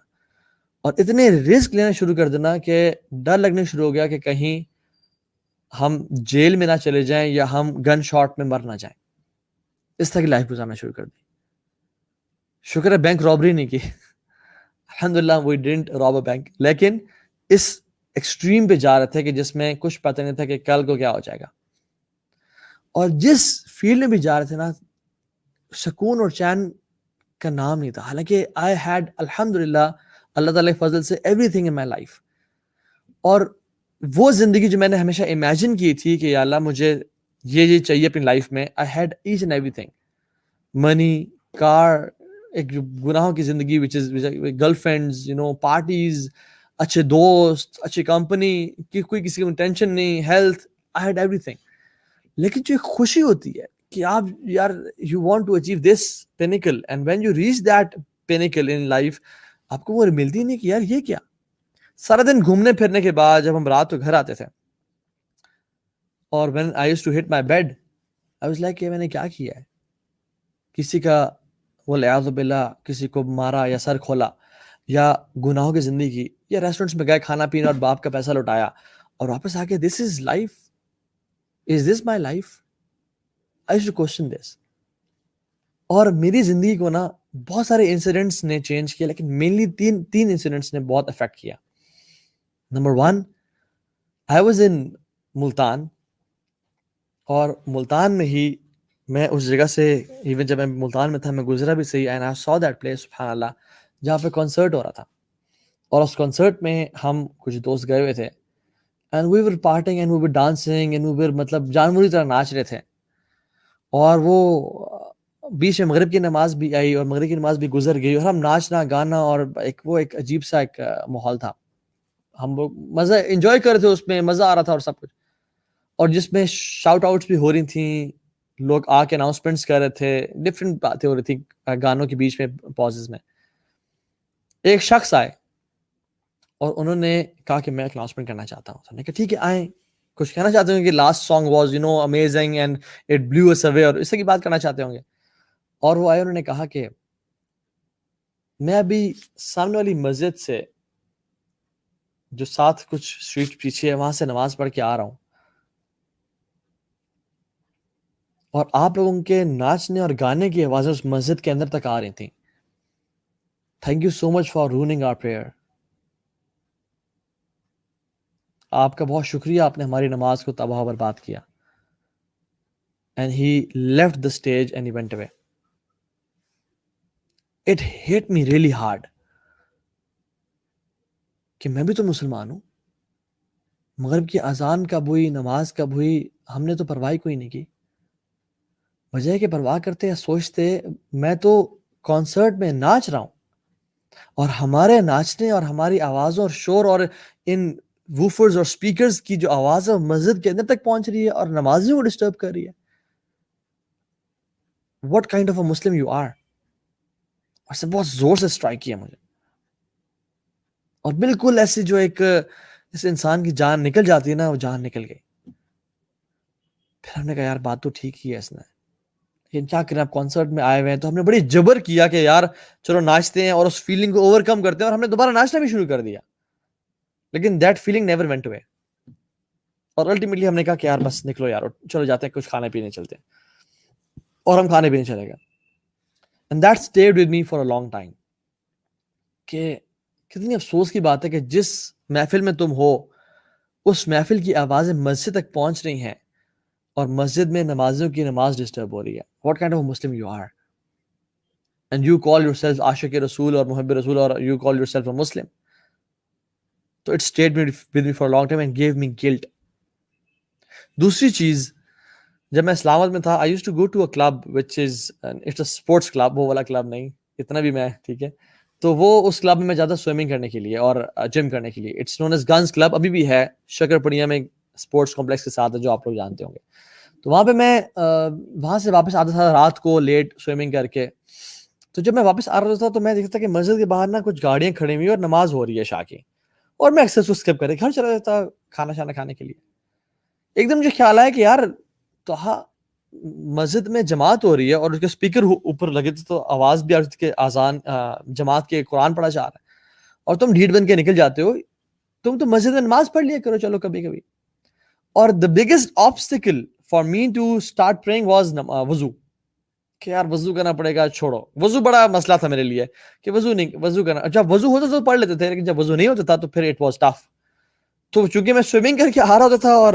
اور اتنے رسک لینا شروع کر دینا کہ ڈر لگنے شروع ہو گیا کہ کہیں ہم جیل میں نہ چلے جائیں یا ہم گن شاٹ میں مر نہ جائیں. اس طرح کی لائف گزارنا شروع کر دی. شکر ہے بینک رابری نہیں کی, الحمدللہ we didn't rob a bank, لیکن اس ایکسٹریم پہ جا رہے تھے کہ جس میں کچھ پتہ نہیں تھا کہ کل کو کیا ہو جائے گا. اور جس فیلڈ میں بھی جا رہے تھے نا, سکون اور چین کا نام نہیں تھا, حالانکہ I had الحمدللہ اللہ تعالیٰ کے فضل سے everything in my life. اور وہ زندگی جو میں نے ہمیشہ امیجن کی تھی کہ یا اللہ مجھے یہ چاہیے اپنی لائف میں, I had each and everything, money, car, ایک گناہوں کی زندگی which is girl friends parties, اچھے دوست, اچھی کمپنی کی, کوئی کسی کو ٹینشن نہیں, ہیلتھ, آئی ہیڈ ایوری تھنگ. لیکن جو ایک خوشی ہوتی ہے کہ آپ یار you want to achieve this pinnacle, and when you reach that pinnacle in life, آپ کو وہ ملتی نہیں کہ یار یہ کیا. سارا دن گھومنے پھرنے کے بعد جب ہم رات کو گھر آتے تھے, اور when I used to hit my bed, I was like کہ میں نے کیا کیا ہے. کسی کا والعیاذ باللہ کسی کو مارا یا سر کھولا یا گناہوں کی زندگی, یا ریسٹورینٹس میں گئے کھانا پینا اور باپ کا پیسہ لوٹایا اور واپس آ کے this is life, is this my life, I used to question this. اور میری زندگی کو نا بہت سارے انسیڈنٹس نے چینج کیا, لیکن مینلی تین انسیڈنٹس نے بہت افیکٹ کیا. نمبر 1, آئی واز ان ملتان, اور ملتان میں ہی میں اس جگہ سے, ایون جب میں ملتان میں تھا میں گزرا بھی صحیح, and I so that place سبحان اللہ, جہاں پہ کنسرٹ ہو رہا تھا. اور اس کنسرٹ میں ہم کچھ دوست گئے ہوئے تھے, and we were partying and we were dancing and we were مطلب جانوری طرح ناچ رہے تھے. اور وہ بیچ میں مغرب کی نماز بھی آئی اور مغرب کی نماز بھی گزر گئی, اور ہم ناچنا گانا, اور ایک عجیب سا ایک ماحول تھا. ہم لوگ مزہ انجوائے کر رہے تھے, اس میں مزہ آ رہا تھا اور سب کچھ, اور جس میں شاؤٹ آؤٹس بھی ہو رہی تھیں, لوگ آ کے اناؤنسمنٹس کر رہے تھے, ڈفرینٹ باتیں ہو رہی تھیں گانوں کے بیچ میں پازز میں. ایک شخص آئے اور انہوں نے کہا کہ میں ایک اناؤنسمنٹ کرنا چاہتا ہوں. میں نے کہا ٹھیک ہے آئیں, کچھ کہنا چاہتے ہوں کہ last song was amazing and it blew us away, اور اس کی بات کرنا چاہتے ہوں گے. اور وہ آئے, انہوں نے کہا کہ میں ابھی سامنے والی مسجد سے جو ساتھ کچھ اسٹریٹ پیچھے ہے وہاں سے نماز پڑھ کے آ رہا ہوں, اور آپ لوگوں کے ناچنے اور گانے کی آوازیں اس مسجد کے اندر تک آ رہی تھیں. Thank you so much for running our prayer. آپ کا بہت شکریہ, آپ نے ہماری نماز کو تباہ و برباد کیا. And he left the stage and he went away. It hit me really hard کہ میں بھی تو مسلمان ہوں, مغرب کی اذان کب ہوئی, نماز کب ہوئی, ہم نے تو پرواہ کوئی نہیں کی. بجائے کہ پرواہ کرتے یا سوچتے, میں تو کانسرٹ میں ناچ رہا ہوں, اور ہمارے ناچنے اور ہماری آوازوں اور شور اور ان ووفرز اور سپیکرز کی جو آواز ہے مسجد کے اندر تک پہنچ رہی ہے اور نمازیوں کو ڈسٹرب کر رہی ہے. What kind of a Muslim you are. اور سے بہت زور سے اسٹرائک کیا مجھے, اور بالکل ایسی جو ایک اس انسان کی جان نکل جاتی ہے نا, وہ جان نکل گئی. پھر ہم نے کہا یار بات تو ٹھیک ہی ہے اس نے, لیکن کیا کریں, آپ کانسرٹ میں آئے ہوئے ہیں. تو ہم نے بڑی جبر کیا کہ یار چلو ناچتے ہیں اور اس فیلنگ کو اوور کم کرتے ہیں, اور ہم نے دوبارہ ناچنا بھی شروع کر دیا. لیکن that feeling never went away. اور الٹیمیٹلی ہم نے کہا کہ یار بس نکلو یار, چلو جاتے ہیں کچھ کھانے پینے چلتے ہیں, اور ہم کھانے پینے چلے گئے. And that stayed with me for a long time. کہ کتنی افسوس کی بات ہے کہ جس محفل میں تم ہو, اس محفل کی آوازیں مسجد تک پہنچ رہی ہیں, اور مسجد میں نمازیوں کی نماز ڈسٹرب ہو رہی ہے. What kind of a Muslim you are? And you call yourself عاشق رسول اور محب رسول, اور you call yourself a Muslim. So it stayed with me for a long time and gave me guilt. دوسری چیز, جب میں اسلام آباد میں تھا, I used to go to a club which is it's a sports club, وہ والا club نہیں, اتنا بھی میں ٹھیک ہے. تو وہ اس کلب میں جاتا سوئمنگ کرنے کے لیے اور جم کرنے کے لیے. It's known as guns club, ابھی بھی ہے شکر پڑیا میں, اسپورٹس کمپلیکس کے ساتھ ہے جو آپ لوگ جانتے ہوں گے. تو وہاں پہ میں وہاں سے واپس آتا تھا رات کو لیٹ سوئمنگ کر کے. تو جب میں واپس آ رہا تھا تو میں دیکھتا کہ مسجد کے باہر نا کچھ گاڑیاں کھڑی ہوئی اور نماز ہو رہی ہے عشاء کی, اور میں اکثر اسکپ کر کے گھر چلا جاتا کھانا شانا کھانے کے لیے. ایک دم مجھے خیال آیا کہ یار تو مسجد میں جماعت ہو رہی ہے اور اس کے اسپیکر اوپر لگے تھے, تو آواز بھی آ رہی تھی کہ اذان جماعت کے قرآن پڑھا جا رہا ہے, اور تم ڈھیٹ بن کے نکل جاتے ہو. تم تو مسجد میں نماز پڑھ لیا کرو چلو کبھی کبھی. اور the biggest obstacle for me to start praying was وضو, کہ یار وضو کرنا پڑے گا, چھوڑو. وضو بڑا مسئلہ تھا میرے لیے کہ وضو کرنا, جب وضو ہوتا تو پڑھ لیتے تھے, لیکن جب وضو نہیں ہوتا تھا تو پھر it was tough. تو چونکہ میں سوئمنگ کر کے آ رہا ہوتا تھا, اور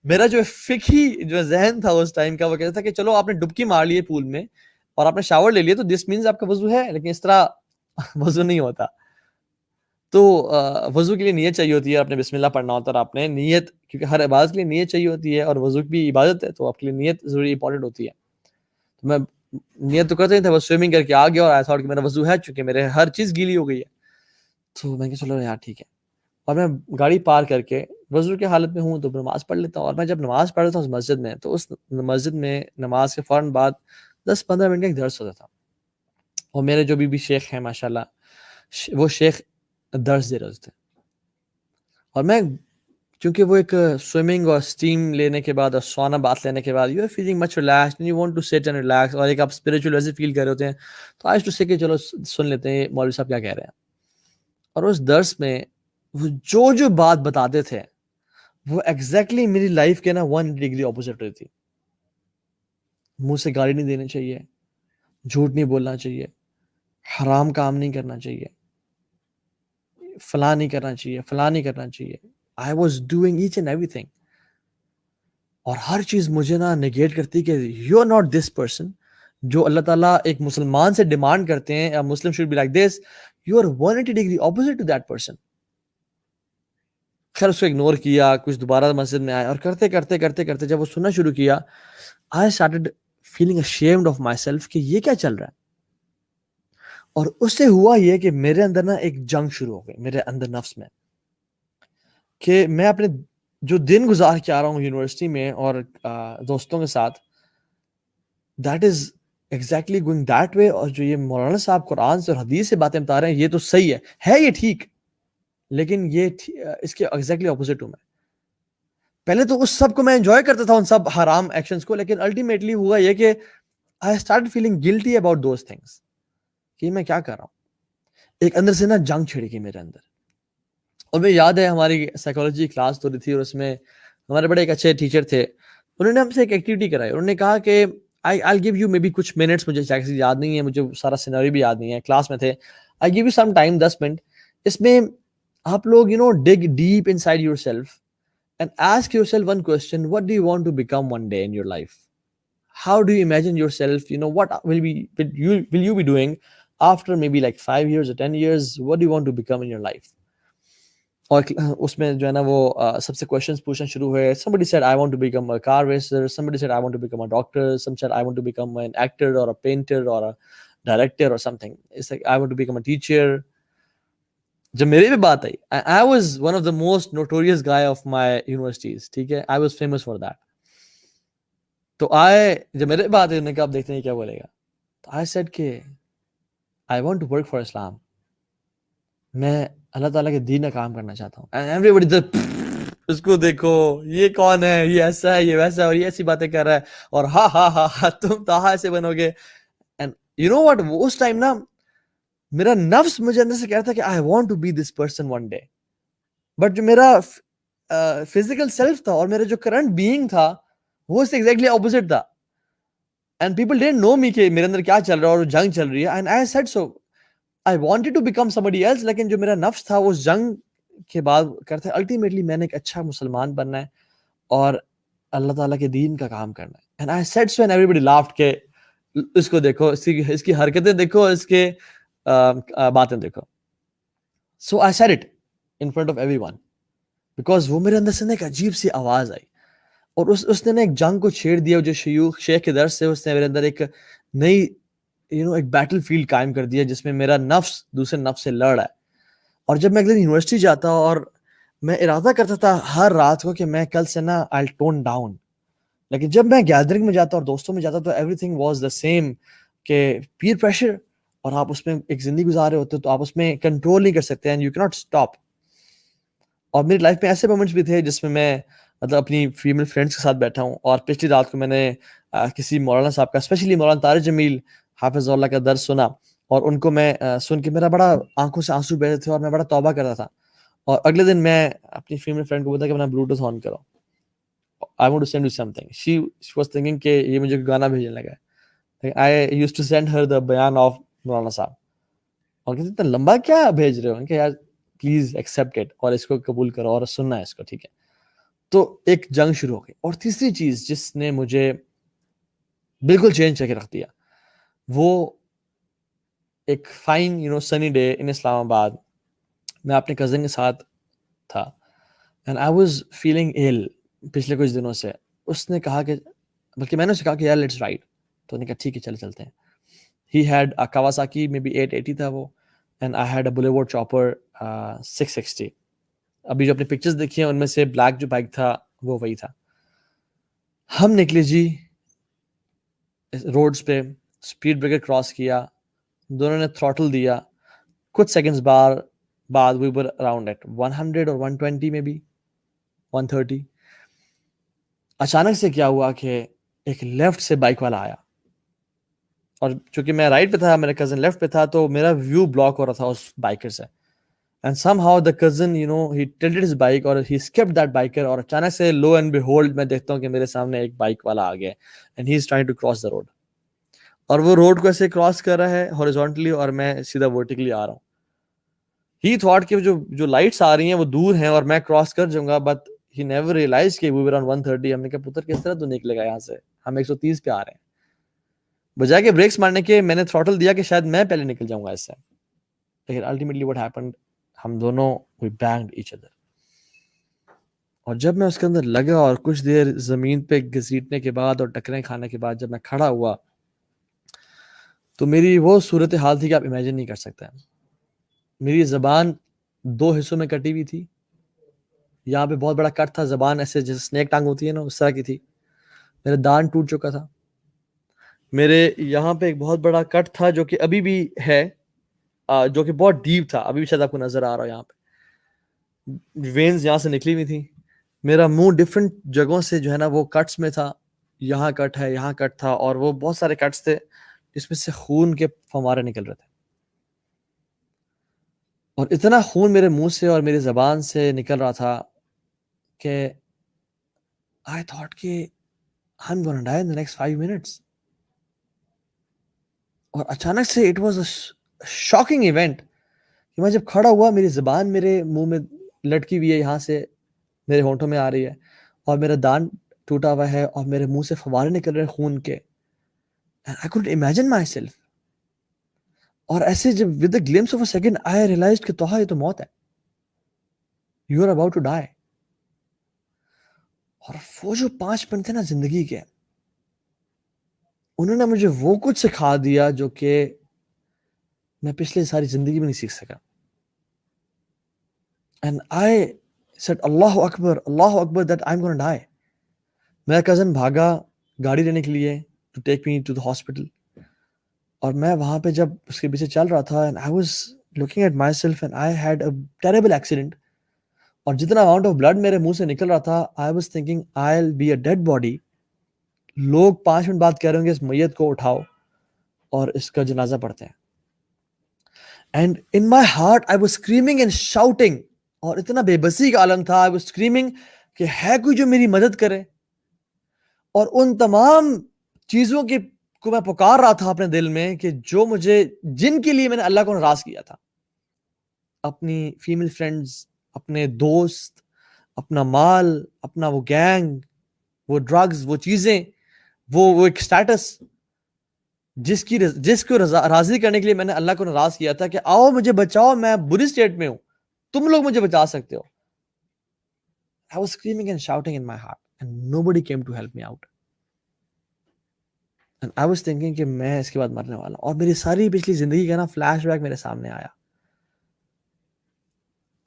میرا جو فقہی جو ذہن تھا اس ٹائم کا, وہ کہتا تھا کہ چلو آپ نے ڈبکی مار لی ہے پول میں اور آپ نے شاور لے لیا تو دس مینز آپ کا وضو ہے, لیکن اس طرح وضو نہیں ہوتا. تو وضو کے لیے نیت چاہیے ہوتی ہے, آپ نے بسم اللہ پڑھنا ہوتا ہے, اور آپ نے نیت, کیونکہ ہر عبادت کے لیے نیت چاہیے ہوتی ہے, اور وضو بھی عبادت ہے تو آپ کے لیے نیت ضروری امپورٹنٹ ہوتی ہے. تو میں نیت تو کرتے نہیں تھا, بس سوئمنگ کر کے آ گیا اور آئی تھاٹ کہ میرا وضو ہے, چونکہ میرے ہر چیز گیلی ہو گئی ہے. تو میں کہ چلو یار ٹھیک ہے, اور میں گاڑی پار کر کے وضو کی حالت میں ہوں تو نماز پڑھ لیتا ہوں. اور میں جب نماز پڑھ رہا تھا اس مسجد میں, تو اس مسجد میں نماز کے فوراً بعد 10-15 منٹ کا ایک درس ہوتا تھا, اور میرے جو بھی شیخ ہیں ماشاءاللہ وہ شیخ درس دے رہے تھے. اور میں چونکہ وہ ایک سوئمنگ اور اسٹیم لینے کے بعد اور سونا بات لینے کے بعد you are feeling much relax and you want to sit and relax, اور ایک آپ اسپریچول ویسے فیل کر رہے ہوتے ہیں, تو آج ٹو سے کہ چلو سن لیتے ہیں مولوی صاحب کیا کہہ رہے ہیں. اور اس درس میں وہ جو بات بتاتے تھے وہ ایگزیکٹلی میری لائف کے نا 180 ڈگری اپوزٹ رہی تھی. منہ سے گالی نہیں دینی چاہیے, جھوٹ نہیں بولنا چاہیے, حرام کام نہیں کرنا چاہیے, فلاں نہیں کرنا چاہیے, فلاں نہیں کرنا چاہیے. I was doing each and everything. اور ہر چیز مجھے نا نیگیٹ کرتی کہ you are not this person جو اللہ تعالیٰ ایک مسلمان سے ڈیمانڈ کرتے ہیں, Muslim should be like this, you are 180 degree opposite to that person. خیر اس کو اگنور کیا, کچھ دوبارہ مسجد میں آئے, اور کرتے کرتے کرتے کرتے جب وہ سننا شروع کیا, I started feeling ashamed of myself کہ یہ کیا چل رہا ہے. اور اس سے ہوا یہ کہ میرے اندر نا ایک جنگ شروع ہو گئی میرے اندر نفس میں, کہ میں اپنے جو دن گزار کے آ رہا ہوں یونیورسٹی میں اور دوستوں کے ساتھ, that is exactly going that way. اور جو یہ مولانا صاحب قرآن سے اور حدیث سے باتیں بتا رہے ہیں یہ تو صحیح ہے یہ ٹھیک, لیکن یہ اس کے ایگزیکٹلی اپوزٹ ہوں میں. پہلے تو اس سب کو میں انجوائے کرتا تھا, ان سب حرام ایکشنز کو, لیکن الٹیمیٹلی ہوا یہ کہ I start feeling guilty about those things کہ میں کیا کر رہا ہوں. ایک اندر سے نا جنگ چھڑی گئی میرے اندر. اور مجھے یاد ہے ہماری سائیکالوجی کلاس ہو رہی تھی, اور اس میں ہمارے بڑے ایک اچھے ٹیچر تھے, انہوں نے ہم سے ایک ایکٹیویٹی کرائی. انہوں نے کہا کہ I'll give you maybe کچھ منٹس, مجھے ایکچولی یاد نہیں ہے, مجھے سارا سینیریو بھی یاد نہیں ہے, کلاس میں تھے. I'll give you some time 10 minute, اس میں آپ لوگ dig deep inside yourself and ask yourself one question: what do you want to become one day in your life? How do you imagine yourself? What will you be doing after maybe like 5 years or 10 years? What do you want to become in your life? اور اس میں جو ہے نا وہ سب سے questions پوچھنا شروع ہوئے. somebody said I want to become a car racer, somebody said I want to become a doctor, some said I want to become an actor or a painter or a director or something. It's like I want to become a teacher. جب میرے بھی بات آئی, I was one of the most notorious guy of my universities, ٹھیک ہے, I was famous for that. تو جب میرے بات آئی, انہوں نے کہا اب دیکھتے ہیں کیا بولے گا. تو I said کہ I want to work for Islam, میں اللہ تعالیٰ کے دین کا کام کرنا چاہتا ہوں. ایوریبڈی اس کو دیکھو, یہ کون ہے, یہ ایسا ہے, یہ ویسا ہے, اور یہ ایسی باتیں کر رہا ہے, اور ہاں ہاں ہاں ہاں تم تاہا ایسے بنو گے. اینڈ یو نو واٹ, اس ٹائم نا میرا نفس مجھے اندر سے کہتا تھا کہ I want to be this person one day, but جو میرا فزیکل سیلف تھا اور میرا جو کرنٹ بینگ تھا وہ اس سے ایگزیکٹلی اپوزٹ تھا. اینڈ پیپل ڈidn't know me کہ میرے اندر کیا چل رہا ہے اور جنگ چل رہی ہے. And I said so I wanted to become somebody else, لیکن جو میرا نفس تھا وہ اس جنگ کے بعد کرتے الٹیمیٹلی میں نے ایک اچھا مسلمان بننا ہے اور اللہ تعالیٰ کے دین کا کام کرنا ہے. And I said so and everybody laughed کہ اس کو دیکھو, اس کی حرکتیں دیکھو, اس کے باتیں دیکھو. So I said it in front of everyone because وہ میرے اندر سے ایک عجیب سی آواز آئی, اور اس نے ایک جنگ کو چھیڑ دیا. جو شیخ کے درس سے اس نے میرے اندر ایک نئی ایک بیٹل فیلڈ قائم کر دیا جس میں میرا نفس دوسرے نفس سے لڑ رہا ہے. اور جب میں اگلے دن یونیورسٹی جاتا اور میں ارادہ کرتا تھا ہر رات کو کہ میں کل سے نا I'll tone down, لیکن جب میں گیدرنگ میں جاتا اور دوستوں میں جاتا تو every thing was the same, کہ پیر پریشر, اور آپ اس میں ایک زندگی گزار رہے ہوتے تو آپ اس میں کنٹرول نہیں کر سکتے اینڈ یو کیناٹ اسٹاپ. اور میری لائف میں ایسے مومنٹس بھی تھے جس میں میں مطلب اپنی فیمیل فرینڈس کے ساتھ بیٹھا ہوں, اور پچھلی رات کو میں نے کسی مولانا صاحب کا, اسپیشلی مولانا طارق جمیل حافظ اللہ کا درس سنا, اور ان کو میں سن کے میرا بڑا آنکھوں سے آنسو بہتے تھے اور میں بڑا توبہ کرتا تھا. اور اگلے دن میں اپنی فیمیل فرینڈ کو بولا کہ اپنا بلوٹوتھ آن کرو, I want to send you something. She was thinking کہ یہ مجھے گانا بھیجنے لگا ہے. I used to send her the بیان of مولانا صاحب, اور کہتے اتنا لمبا کیا بھیج رہے ہو, کہ یار پلیز ایکسیپٹ اٹ اور اس کو قبول کرو اور سننا ہے اس کو, ٹھیک ہے. تو ایک جنگ شروع ہو گئی. اور تیسری چیز جس نے مجھے بالکل چینج کر کے رکھ دیا, وہ ایک فائن سنی ڈے ان اسلام آباد, میں اپنے کزن کے ساتھ تھا and I was feeling L پچھلے کچھ دنوں سے. اس نے کہا کہ, بلکہ میں نے اسے کہا کہ یار لیٹس رائڈ, تو نے کہا ٹھیک ہے چلے چلتے ہیں. He had a Kawasaki, maybe 880 تھا وہ, and I had a Boulevard Chopper 660. ابھی جو اپنی پکچرز دیکھی ہیں ان میں سے بلیک جو بائک تھا وہ وہی تھا. ہم نکلے جی روڈز پہ, اسپیڈ بریکر کراس کیا, دونوں نے تھروٹل دیا, کچھ سیکنڈز بعد we were around at 100 or 120 maybe 130. اچانک سے کیا ہوا کہ ایک لیفٹ سے بائک والا آیا, اور چونکہ میں رائٹ پہ تھا, میرا کزن لیفٹ پہ تھا, تو میرا ویو بلاک ہو رہا تھا اس بائکر سے. And somehow the cousin, he tilted his bike or he skipped that biker, اور اچانک سے lo and behold میں دیکھتا ہوں کہ میرے سامنے ایک بائک والا آ گیا, and he is trying to cross the road. اور وہ روڈ کو ایسے کراس کر رہا ہے horizontally, اور میں سیدھا vertically آ رہا ہوں. He thought کہ جو لائٹس آ رہی ہیں وہ دور ہیں اور میں کراس کر جاؤں گا, but he never realized کہ we were on 130. ہم نے کہا پتر کس طرح تو نکلے گا یہاں سے, ہم 130 پہ آ رہے ہیں. بجائے کہ بریکس مارنے کے میں نے تھروٹل دیا کہ شاید میں پہلے نکل جاؤں گا اس سے, لیکن ultimately what happened, ہم دونوں we banged each other. اور جب میں اس کے اندر لگا اور کچھ دیر زمین پہ گھسیٹنے کے بعد اور ٹکریں کھانے کے بعد جب میں کھڑا ہوا, تو میری وہ صورتحال تھی کہ آپ امیجن نہیں کر سکتے. میری زبان 2 حصوں میں کٹی ہوئی تھی, یہاں پہ بہت بڑا کٹ تھا, زبان ایسے جیسے سنیک ٹانگ ہوتی ہے نا اس طرح کی تھی. میرا دان ٹوٹ چکا تھا. میرے یہاں پہ ایک بہت بڑا کٹ تھا جو کہ ابھی بھی ہے, جو کہ بہت ڈیپ تھا, ابھی بھی شاید آپ کو نظر آ رہا ہو. یہاں پہ وینز یہاں سے نکلی ہوئی تھی. میرا منہ ڈفرینٹ جگہوں سے جو ہے نا وہ کٹس میں تھا, یہاں کٹ ہے, یہاں کٹ تھا, اور وہ بہت سارے کٹس تھے جس میں سے خون کے فوارے نکل رہے تھے. اور اتنا خون میرے منہ سے اور میری زبان سے نکل رہا تھا کہ I thought کہ I'm gonna die in the next 5 minutes. اور اچانک سے it was a shocking event کہ میں جب کھڑا ہوا, میری زبان میرے منہ میں لٹکی ہوئی ہے, یہاں سے میرے ہونٹوں میں آ رہی ہے, اور میرا دان ٹوٹا ہوا ہے, اور میرے منہ سے فوارے نکل رہے ہیں خون کے. And I couldn't imagine myself. اور ایسے جب with a glimpse of a second I realized کہ توہا یہ تو موت ہے, you are about to die. اور وہ جو 5 منٹ تھے نا زندگی کے, انہوں نے مجھے وہ کچھ سکھا دیا جو کہ میں پچھلے ساری زندگی میں نہیں سیکھ سکا. And I said Allah Akbar that I'm gonna die. میرا کزن بھاگا گاڑی لینے کے لیے to take me to the hospital, اور میں وہاں پہ جب اس کے پیچھے چل رہا تھا, and I was looking at myself and I had a terrible accident. اور جتنا amount of blood میرے منہ سے نکل رہا تھا, I was thinking I'll be a dead body. لوگ 5 منٹ بعد کہہ رہے ہوں گے اس میت کو اٹھاؤ اور اس کا جنازہ پڑھتے ہیں. And in my heart I was screaming and shouting, اور اتنا بے بسی کا عالم تھا. I was screaming کہ ہے کوئی جو میری مدد کرے, اور ان تمام چیزوں کو میں پکار رہا تھا اپنے دل میں کہ جو مجھے, جن کے لیے میں نے اللہ کو ناراض کیا تھا. اپنی فیمیل فرینڈز, اپنے دوست, اپنا مال, اپنا وہ گینگ, وہ ڈرگز, وہ چیزیں, وہ ایک سٹیٹس جس کو راضی کرنے کے لیے میں نے اللہ کو ناراض کیا تھا کہ آؤ مجھے بچاؤ, میں بری سٹیٹ میں ہوں, تم لوگ مجھے بچا سکتے ہو. I was screaming and shouting in my heart and nobody came to help me out. And I was thinking کہ میں اس کے بعد مرنے والا ہوں, اور میری ساری پچھلی زندگی کا نا فلیش بیک میرے سامنے آیا.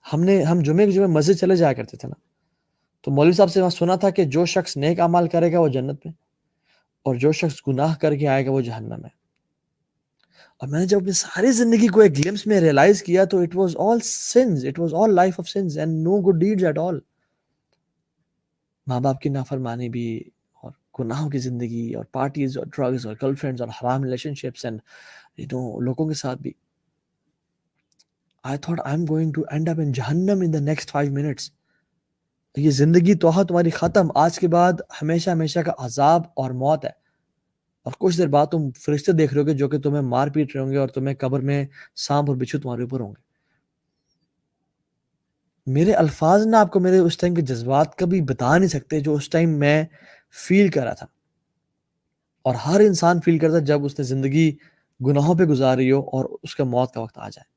ہم جمعے کے جمعے مسجد چلے جایا کرتے تھے نا, تو مولوی صاحب سے وہاں سنا تھا کہ جو شخص نیک اعمال کرے گا وہ جنت میں, اور جو شخص گناہ کر کے آئے گا وہ جہنم میں. اور میں نے جب اپنی ساری زندگی کو ایک گلمس میں ریئلائز کیا تو it was all sins, it was all life of sins and no good deeds at all. ماں باپ کی نافرمانی بھی, اور گناہوں کی زندگی, اور پارٹیز, اور ڈرگز, اور گرل فرینڈز, اور حرام ریلیشن شپس, اینڈ لوگوں کے ساتھ بھی. I thought I'm going to end up in جہنم in the next 5 minutes. یہ زندگی توہا تمہاری ختم, آج کے بعد ہمیشہ ہمیشہ کا عذاب اور موت ہے. اور کچھ دیر بعد تم فرشتے دیکھ رہے ہو گے جو کہ تمہیں مار پیٹ رہے ہوں گے, اور تمہیں قبر میں سانپ اور بچھو تمہارے اوپر ہوں گے. میرے الفاظ نہ آپ کو میرے اس ٹائم کے جذبات کبھی بتا نہیں سکتے جو اس ٹائم میں فیل کر رہا تھا, اور ہر انسان فیل کرتا ہے جب اس نے زندگی گناہوں پہ گزاری ہو اور اس کا موت کا وقت آ جائے.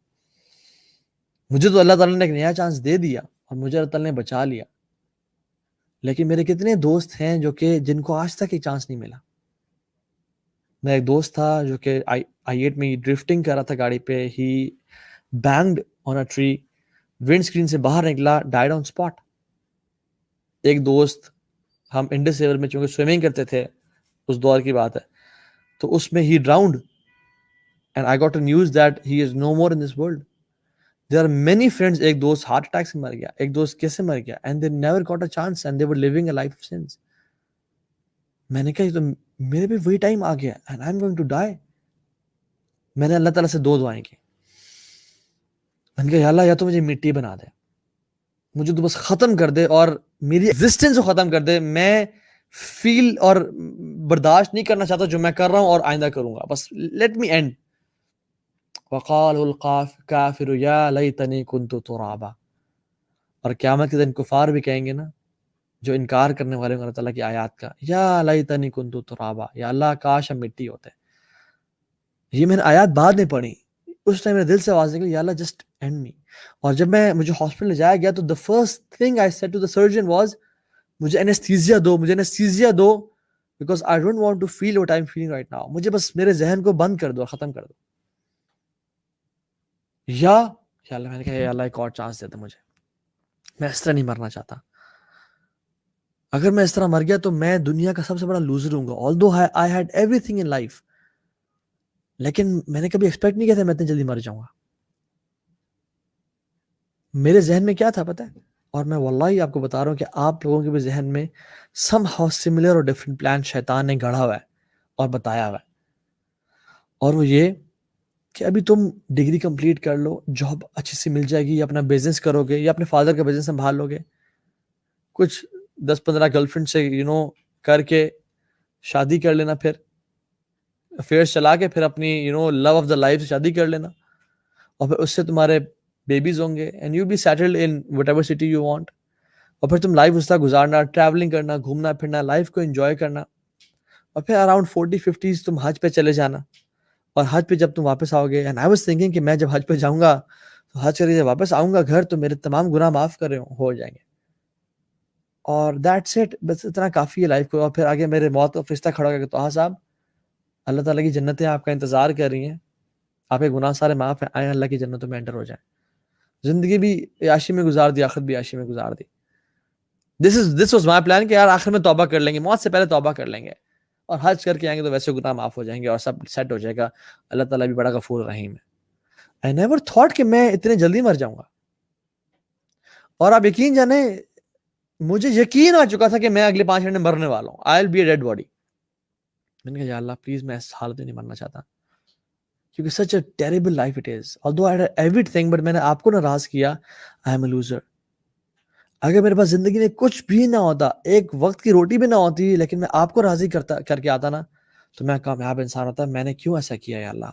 مجھے تو اللہ تعالیٰ نے ایک نیا چانس دے دیا اور مجھے اللہ تعالیٰ نے بچا لیا, لیکن میرے کتنے دوست ہیں جو کہ جن کو آج تک ایک چانس نہیں ملا. میرا ایک دوست تھا جو کہ I-8 میں ڈرفٹنگ کر رہا تھا گاڑی پہ. ہی بینگڈ آن اے ٹری, ونڈ اسکرین سے باہر نکلا, ڈائڈ آن اسپاٹ. ایک دوست, ہم انڈس ریور میں چونکہ سوئمنگ کرتے تھے, اس دور کی بات ہے, تو اس میں he drowned, and I got a news that he is no more in this world. There are many friends. ایک دوست ہارٹ اٹیک سے مر گیا, ایک دوست کیسے مر گیا, and they never got a chance and they were living a life of sins. میں نے کہا یہ تو میرے بھی وہی ٹائم آ گیا, and I am going to die. میں نے اللہ تعالیٰ سے 2 دعائیں کی. میں نے کہا یا اللہ, یا تو مجھے مٹی بنا دے, مجھے تو بس ختم کر دے اور میری ایگزسٹنس کو ختم کر دے. میں فیل اور برداشت نہیں کرنا چاہتا جو میں کر رہا ہوں اور آئندہ کروں گا, بس لیٹ می اینڈ. وقال الکافر یا لیتنی کنت ترابا. اور قیامت کے دن کفار بھی کہیں گے نا, جو انکار کرنے والے ہیں اللہ تعالیٰ کی آیات کا, یا لیتنی کنت ترابا, یا اللہ کاش ہم مٹی ہوتے. یہ میں نے آیات بعد میں پڑھی, اس ٹائم میرے دل سے آواز نکلی, یا اللہ جسٹ اینڈ می. اور جب مجھے ہاسپٹل لے جایا گیا تو the first thing I said to the surgeon was, مجھے انیستھیزیا دو, مجھے انیستھیزیا دو, because I don't want to feel what I'm feeling right now. مجھے بس میرے ذہن کو بند کر دو, ختم کر دو. یا اللہ, میں نے کہا یا اللہ ایک اور چانس دے دے مجھے, میں اس طرح نہیں مرنا چاہتا. اگر میں اس طرح مر گیا تو میں دنیا کا سب سے بڑا لوزر ہوں گا. although I had everything in life, لیکن میں نے کبھی ایکسپیکٹ نہیں کیا تھا میں اتنی جلدی مر جاؤں گا. میرے ذہن میں کیا تھا پتہ ہے, اور میں واللہ آپ کو بتا رہا ہوں کہ آپ لوگوں کے بھی ذہن میں سم ہاؤ سملر اور ڈفرینٹ پلان شیطان نے گڑھا ہوا ہے اور بتایا ہوا ہے. اور وہ یہ کہ ابھی تم ڈگری کمپلیٹ کر لو, جاب اچھی سی مل جائے گی, یا اپنا بزنس کرو گے, یا اپنے فادر کا بزنس سنبھال لو گے, کچھ 10-15 گرل فرینڈ سے کر کے شادی کر لینا, پھر افیئرس چلا کے پھر اپنی لو آف دا لائف سے شادی کر لینا, اور پھر اس سے تمہارے بیبیز ہوں گے, and you be settled in whatever city you want. اور پھر تم لائف اس طرح گزارنا, ٹریولنگ کرنا, گھومنا پھرنا, لائف کو انجوائے کرنا. اور پھر اراؤنڈ 40-50 تم حج پہ چلے جانا, اور حج پہ جب تم واپس آؤ گے, اینڈ آئی واز تھنکنگ کہ میں جب حج پہ جاؤں گا تو حج کر کے جب واپس آؤں گا گھر تو میرے تمام گناہ معاف کر رہے ہو جائیں گے, اور دیٹس اٹ, بس اتنا کافی ہے لائف کو. اور پھر آگے میرے موت کا فرشتہ کھڑا ہو گیا کہ طه صاحب, اللہ تعالیٰ کی جنتیں آپ کا انتظار کر رہی ہیں, آپ کے گناہ سارے معاف ہیں, آئیں اللہ کی جنتوں میں انٹر ہو جائیں. زندگی بھی عیاشی میں گزار دی, آخرت بھی عیاشی میں گزار دی. دس واز مائی پلان کہ یار آخر میں توبہ کر لیں گے, موت سے پہلے توبہ کر لیں گے, اور حج کر کے آئیں گے تو ویسے گناہ معاف ہو جائیں گے اور سب سیٹ ہو جائے گا. اللہ تعالیٰ بھی بڑا غفور رحیم ہے. I never thought کہ میں اتنے جلدی مر جاؤں گا. اور آپ یقین جانیں, مجھے یقین آ چکا تھا کہ میں اگلے 5 منٹ میں مرنے والا ہوں. I'll be a dead body. میں نے کہا یا اللہ پلیز میں اس حالت میں نہیں مرنا چاہتا, کیونکہ such a terrible life it is. Although I had everything, but میں نے آپ کو ناراض کیا. I am a loser. اگر میرے پاس زندگی میں کچھ بھی نہ ہوتا, ایک وقت کی روٹی بھی نہ ہوتی, لیکن میں آپ کو راضی کر کے آتا نا, تو میں کامیاب انسان ہوتا. میں نے کیوں ایسا کیا یا اللہ,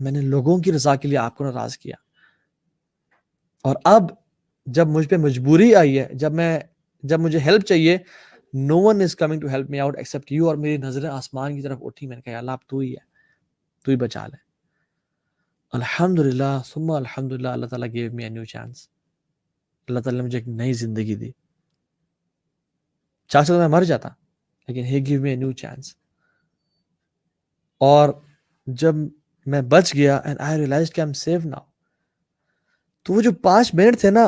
میں نے لوگوں کی رضا کے لیے آپ کو ناراض کیا. اور اب جب مجھ پہ مجبوری آئی ہے, جب مجھے ہیلپ چاہیے, no one is coming to help me out except you. اور میری نظریں آسمان کی طرف اٹھی, میں نے کہا یا اللہ اب تو ہی ہے, تو ہی بچا لے. الحمدللہ ثم الحمدللہ, اللہ تعالیٰ gave me a new chance. اللہ تعالیٰ نے مجھے ایک نئی زندگی دی. چاہتا تو میں مر جاتا, لیکن he gave me a new chance. اور جب میں بچ گیا and I realized کہ I'm safe now, تو وہ جو 5 منٹ تھے نا,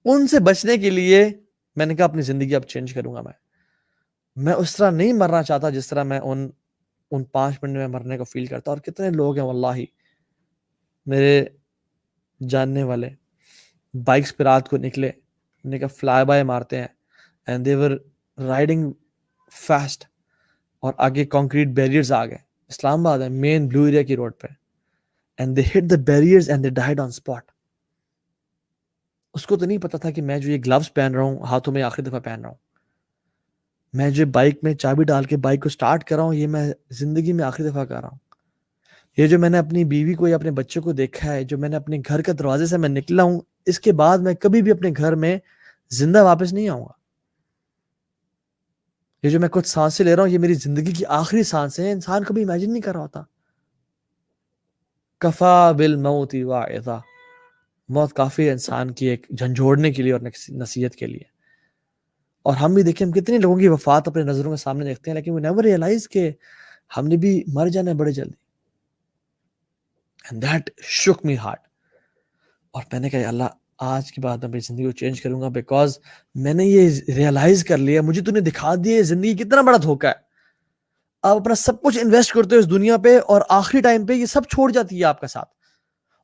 ان سے بچنے کے لیے میں نے کہا اپنی زندگی اب چینج کروں گا. میں اس طرح نہیں مرنا چاہتا جس طرح میں ان 5 منٹ میں مرنے کو فیل کرتا. اور کتنے لوگ ہیں واللہ میرے جاننے والے, بائکس پہ رات کو نکلے, انہوں نے کہا فلائی بائی مارتے ہیں, and they were riding fast, اور آگے کانکریٹ بیریئرز آ گئے. اسلام آباد ہے, مین بلو ایریا کی روڈ پہ, and they hit the barriers and they died on spot. اس کو تو نہیں پتا تھا کہ میں جو یہ گلوز پہن رہا ہوں, ہاتھوں میں آخری دفعہ پہن رہا ہوں, میں جو بائک میں چابی ڈال کے بائک کو سٹارٹ کر رہا ہوں, یہ میں زندگی میں آخری دفعہ کر رہا ہوں. یہ جو میں نے اپنی بیوی کو یا اپنے بچے کو دیکھا ہے, جو میں نے اپنے گھر کے دروازے سے میں نکلا ہوں, اس کے بعد میں کبھی بھی اپنے گھر میں زندہ واپس نہیں آؤں گا. یہ جو میں کچھ سانسیں لے رہا ہوں, یہ میری زندگی کی آخری سانسیں ہیں. انسان کبھی امیجن نہیں کر رہا ہوتا. کفا بالموت واعظا, موت کافی ہے انسان کی ایک جھنجھوڑنے کے لیے اور نصیحت کے لیے. اور ہم بھی دیکھیں ہم کتنے لوگوں کی وفات اپنے نظروں کے سامنے دیکھتے ہیں لیکن we never realize کہ ہم نے بھی مر جانا ہے بڑے جلدی. And that shook me hard. اور میں نے کہا یا اللہ آج کے بعد میں اپنی زندگی کو چینج کروں گا بیکاز میں نے یہ ریئلائز کر لیا مجھے تو نے دکھا دیا زندگی کتنا بڑا دھوکا ہے. آپ اپنا سب کچھ انویسٹ کرتے ہو اس دنیا پہ اور آخری ٹائم پہ یہ سب چھوڑ جاتی ہے آپ کا ساتھ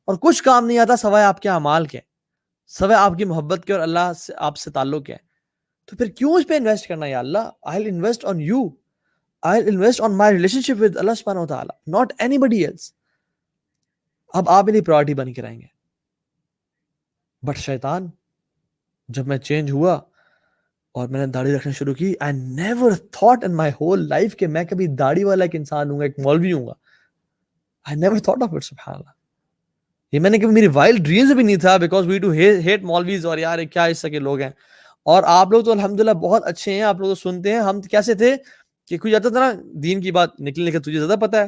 اور کچھ کام نہیں آتا سوائے آپ کے اعمال کے, سوائے آپ کی محبت کے اور اللہ سے آپ سے تعلق ہے. تو پھر کیوں اس پہ انویسٹ کرنا یا اللہ؟ I'll invest on you. I'll invest on my relationship with Allah subhanahu wa ta'ala, not anybody else. اب آپ میری پرائورٹی بن کے رہیں گے. بٹ شیطان جب میں چینج ہوا اور میں نے داڑھی رکھنا شروع کی, I never thought in my whole life کہ میں کبھی داڑھی والا ایک انسان ہوں گا, ایک مولوی ہوں گا. I never thought of it, سبحان اللہ. یہ میں نے کبھی میری وائلڈ ڈریمز بھی نہیں تھا بیکاز وی ٹو ہیٹ مولویز اور یار کیا اس کے لوگ ہیں. اور آپ لوگ تو الحمدللہ بہت اچھے ہیں, آپ لوگ تو سنتے ہیں. ہم کیسے تھے کہ کوئی جاتا تھا نا دین کی بات نکلنے کے تجھے زیادہ پتا ہے,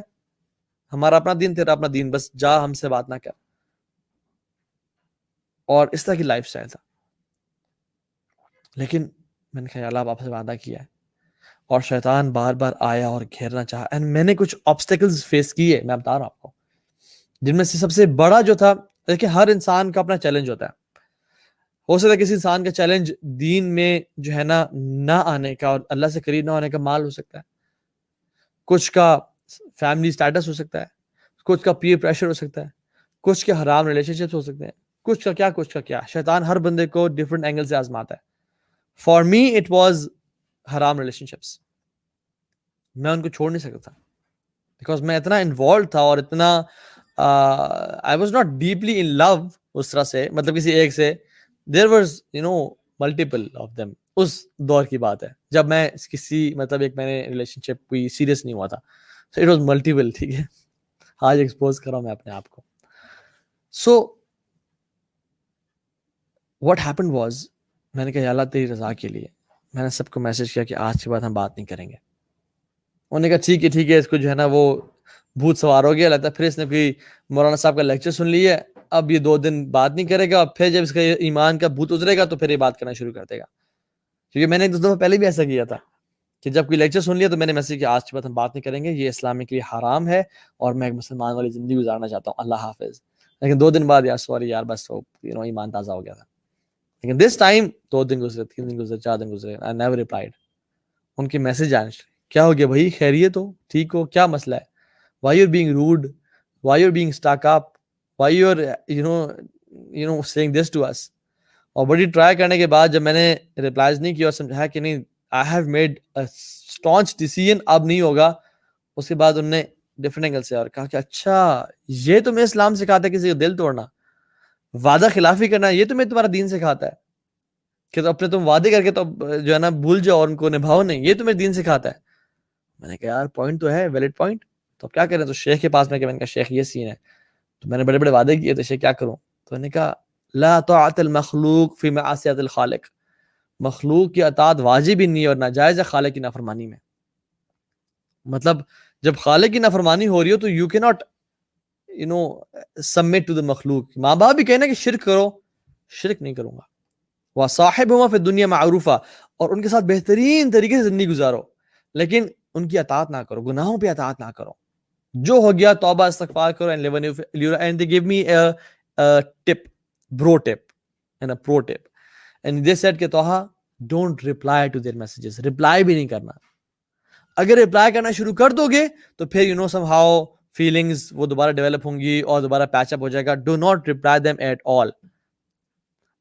ہمارا اپنا دین تیرا اپنا دین, بس جا ہم سے بات نہ کر. اور اس طرح کی لائف سٹائل تھا. لیکن میں نے کہا اللہ آپ سے وعدہ کیا ہے اور شیطان بار بار آیا اور گھیرنا چاہا. اینڈ میں نے کچھ آبسٹیکلز فیس کیے, میں بتا رہا ہوں آپ کو, جن میں سے سب سے بڑا جو تھا, دیکھیں ہر انسان کا اپنا چیلنج ہوتا ہے. ہو سکتا ہے کسی انسان کا چیلنج دین میں جو ہے نا نہ آنے کا اور اللہ سے قریب نہ ہونے کا مال ہو سکتا ہے, کچھ کا فیملی سٹیٹس ہو سکتا ہے, کچھ کا پیئر پریشر ہو سکتا ہے, کچھ کے حرام ریلیشن شپس ہو سکتے ہیں, کچھ کا کیا. شیطان ہر بندے کو ڈفرنٹ اینگل سے آزماتا ہے. فار می اٹ واز حرام ریلیشن شپس. میں ان کو چھوڑ نہیں سکتا تھا بیکاز میں اتنا انوالوڈ تھا اور اتنا I was not deeply in love اس طرح سے, مطلب کسی ایک سے. There was multiple of them. اس دور کی بات ہے جب میں کسی مطلب ایک میں نے ریلیشن شپ کوئی سیریس نہیں ہوا تھا. So it was multiple. ٹھیک ہے, آج ایکسپوز کر رہا ہوں میں اپنے آپ کو. سو واٹ ہیپنڈ واز, میں نے کہا یا اللہ تیری رضا کے لیے میں نے سب کو میسج کیا کہ آج کے بعد ہم بات نہیں کریں گے. انہوں نے کہا ٹھیک ہے, اس کو جو ہے نا وہ بھوت سوار ہو گیا لگتا ہے. پھر اس نے کوئی مولانا صاحب کا لیکچر سن لیا ہے, اب یہ 2 دن بات نہیں کرے گا, اور پھر جب اس کا ایمان کا بھوت اترے گا تو پھر یہ بات کرنا شروع کر دے گا. کیونکہ میں نے 2 دفعہ پہلے بھی ایسا کیا تھا کہ جب کوئی لیکچر سن لیا تو میں نے میسج کیا آج کے بعد ہم بات نہیں کریں گے, یہ اسلام کے لیے حرام ہے اور میں ایک مسلمان والی زندگی گزارنا چاہتا ہوں, اللہ حافظ. لیکن 2 دن بعد یار سوری یار بس ایمان تازہ ہو گیا تھا. لیکن دس ٹائم 2 دن گزرے, 3 دن گزرے, 4 دن گزرے, I never replied. ان کے میسج آنے کیا ہو گیا بھائی, خیریت ہو, ٹھیک ہو, کیا مسئلہ ہے, why you're being rude, why you're being stuck up, why you're saying this to us. اور بڑی ٹرائی کرنے کے بعد جب میں نے ریپلائز نہیں کیا اور سمجھایا کہ نہیں I have made a staunch decision, اب نہیں ہوگا, اس کے بعد انہوں نے ڈفرنٹ اینگل سے اور کہا کہ اچھا یہ تمہیں اسلام سکھاتا ہے کسی کا دل توڑنا, وعدہ خلافی کرنا, یہ تمہیں تمہارا دین سکھاتا ہے کہ تو اپنے تم وعدے کر کے تو جو ہے نا بھول جاؤ اور ان کو نبھاؤ نہیں, یہ تمہیں دین سکھاتا ہے. میں نے کہا یار پوائنٹ تو ہے, ویلڈ پوائنٹ, تو اب کیا کریں. تو شیخ کے پاس میں نے کہا شیخ یہ سین ہے, تو میں نے بڑے بڑے وعدے کیے تھے, شیخ کیا کروں. تو میں نے کہا لا طاعت المخلوق فی معصیت الخالق, مخلوق کی اطاعت واجب ہی نہیں اور ناجائز ہے خالق کی نافرمانی میں. مطلب جب خالق کی نافرمانی ہو رہی ہو تو یو کی ناٹ سبمٹ ٹو دی مخلوق. ماں باپ بھی کہنا کہ شرک کرو, شرک نہیں کروں گا. وصاحبہما فی الدنیا معروفا, اور ان کے ساتھ بہترین طریقے سے زندگی گزارو, لیکن ان کی اطاعت نہ کرو, گناہوں پہ اطاعت نہ کرو. جو ہو گیا توبہ استغفار کرو. And they gave me a tip, bro tip and a pro tip, and they said کہ توہا don't reply to their messages, reply بھی نہیں کرنا. اگر reply کرنا شروع کر دو گے تو پھر somehow feelings وہ دوبارہ ڈیولپ ہوں گی اور دوبارہ پیچ اپ ہو جائے گا. do not reply them at all.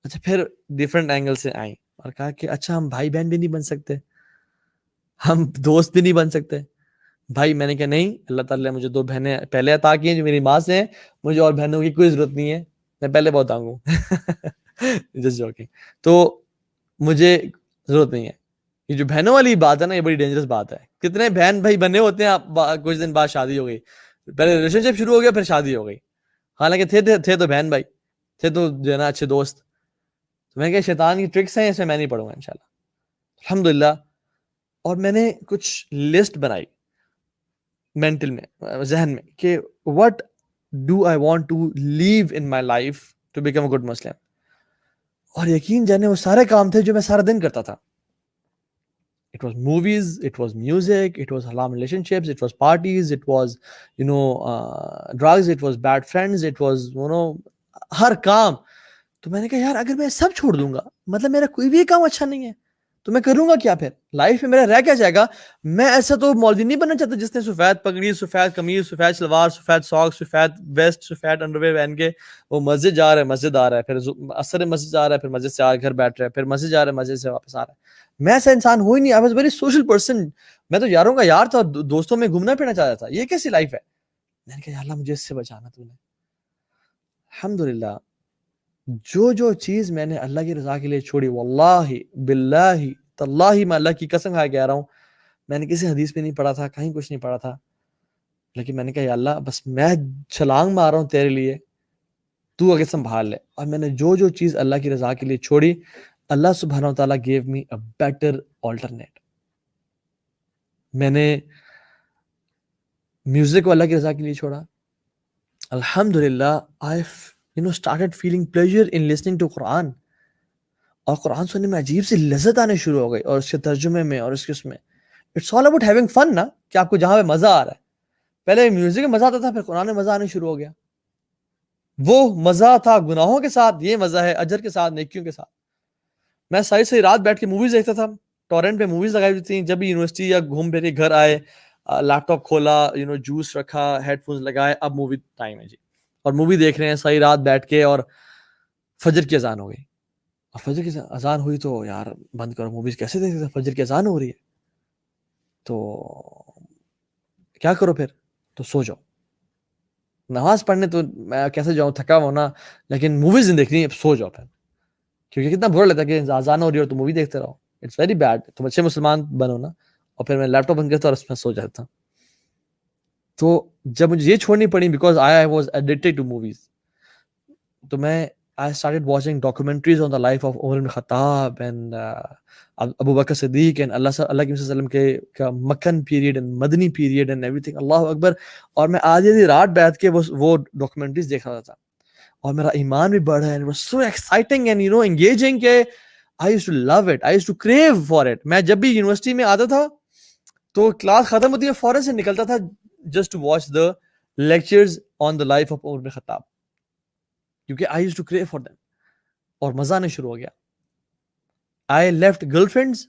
اچھا پھر ڈفرنٹ اینگل سے آئیں اور کہا کہ اچھا ہم بھائی بہن بھی نہیں بن سکتے, ہم دوست بھی نہیں بن سکتے. بھائی میں نے کہا نہیں, اللہ تعالیٰ نے مجھے 2 بہنیں پہلے عطا کی ہیں جو میری ماں سے ہیں, مجھے اور بہنوں کی کوئی ضرورت نہیں ہے, میں پہلے بہت آؤں ہوں. Just joking. تو مجھے ضرورت نہیں ہے. یہ جو بہنوں والی بات ہے نا, یہ بڑی ڈینجرس بات ہے. کتنے بہن بھائی بنے ہوتے ہیں, کچھ دن بعد شادی ہو گئی, پہلے ریلیشن شپ شروع ہو گیا پھر شادی ہو گئی, حالانکہ تھے تو بہن بھائی, تھے تو جو ہے نا اچھے دوست. تو میں کہ شیطان کی ٹرکس ہیں, اس میں نہیں پڑھوں گا انشاءاللہ, الحمدللہ. اور میں نے کچھ لسٹ بنائی مینٹل میں, ذہن میں, کہ what do I want to leave in my life to become a good Muslim. اور یقین جانے وہ سارے کام تھے جو میں سارا دن کرتا تھا. It was movies, it was music, it was haram relationships, it was parties, it was, drugs, it was bad friends, it was, ہر کام. تو میں نے کہا یار اگر میں سب چھوڑ دوں گا, مطلب میرا کوئی بھی کام اچھا نہیں ہے, تو میں کروں گا کیا پھر لائف میں, میرا رہ کیا جائے گا. میں ایسا تو مولوی نہیں بننا چاہتا جس نے سفید پگڑی, سفید قمیض, سفید شلوار, سفید ساکس, سفید ویسٹ, سفید انڈر ویئر پہن کے وہ مسجد جا رہا ہے, مسجد آ رہا ہے, پھر عصر مسجد جا رہا ہے, پھر مسجد سے آ گھر بیٹھ رہا ہے, پھر مسجد جا رہا ہے, مسجد سے واپس آ رہا ہے. میں ایسا انسان ہو ہی نہیں. I was very social person. میں تو یاروں کا یار تھا, دوستوں میں گھومنا پھرنا چاہتا تھا. یہ کیسی لائف ہے؟ میں نے کہا یا اللہ مجھے اس سے بچانا تو نے. الحمدللہ جو چیز میں نے اللہ کی رضا کے لیے چھوڑی, واللہ باللہ تاللہ میں اللہ کی قسم کھا کے کہہ رہا ہوں, میں نے کسی حدیث میں نہیں پڑھا تھا, کہیں کچھ نہیں پڑھا تھا, لیکن میں نے کہا یا اللہ بس میں چھلانگ مار رہا ہوں تیرے لیے, تو آگے سنبھال لے. اور میں نے جو چیز اللہ کی رضا کے لیے چھوڑی, اللہ سبحانہ وتعالیٰ gave me a better alternate. میں نے میوزک کو اللہ کی رضا کے لیے چھوڑا. الحمدللہ I started feeling pleasure in listening to قرآن, اور قرآن سننے میں عجیب سی لذت آنے شروع ہو گئی, اور اس کے ترجمے میں اور اس کے اس میں. It's all about having fun نا, کہ آپ کو جہاں پہ مزہ آ رہا ہے. پہلے میوزک میں مزہ آتا تھا, پھر قرآن میں مزہ آنے شروع ہو گیا. وہ مزہ تھا گناہوں کے ساتھ, یہ مزہ ہے اجر کے ساتھ, نیکیوں کے ساتھ. میں ساری رات بیٹھ کے موویز دیکھتا تھا, ٹورنٹ پہ موویز لگائی ہوئی تھیں. جب بھی یونیورسٹی یا گھوم پھر کے گھر آئے, لیپ ٹاپ کھولا, جوس رکھا, ہیڈ فونز لگائے, اب مووی ٹائم ہے جی, اور مووی دیکھ رہے ہیں ساری رات بیٹھ کے. اور فجر کی اذان ہو گئی, اور فجر کی اذان ہوئی تو یار بند کرو موویز, کیسے دیکھ سکتے, فجر کی اذان ہو رہی ہے تو کیا کرو پھر, تو سو جاؤ. نماز پڑھنے تو میں کیسے جاؤں, تھکا ہونا, لیکن موویز نہیں دیکھنی, اب سو جاؤ پھر, کیونکہ کتنا برا لگتا ہے کہ اذان ہو رہی ہے اور تو مووی دیکھتے رہو. It's very bad. تم اچھے مسلمان بنو نا. اور پھر میں لیپ ٹاپ بند کرتا اور اس میں سو جاتا. تو جب مجھے یہ چھوڑنی پڑی because I was addicted to movies, تو میں I started watching documentaries on the life of Umar ibn Khattab and Abu Bakr Siddiq and اللہ کے صلی اللہ علیہ وسلم کے مکن period and Madani period and everything. اللہ اکبر. اور میں آدھی رات بیٹھ کے وہ ڈاکومنٹریز دیکھ رہا تھا, اور میرا ایمان بھی بڑھا, and it was so exciting and engaging کہ I used to love it, I used to crave for it. میں جب بھی یونیورسٹی میں آتا تھا تو کلاس ختم ہوتی ہے, فوراً سے نکلتا تھا just to watch the lectures on the life of Umar ibn Khattab, کیونکہ I used to crave for them, اور مزہ آنے شروع ہو گیا. I left girlfriends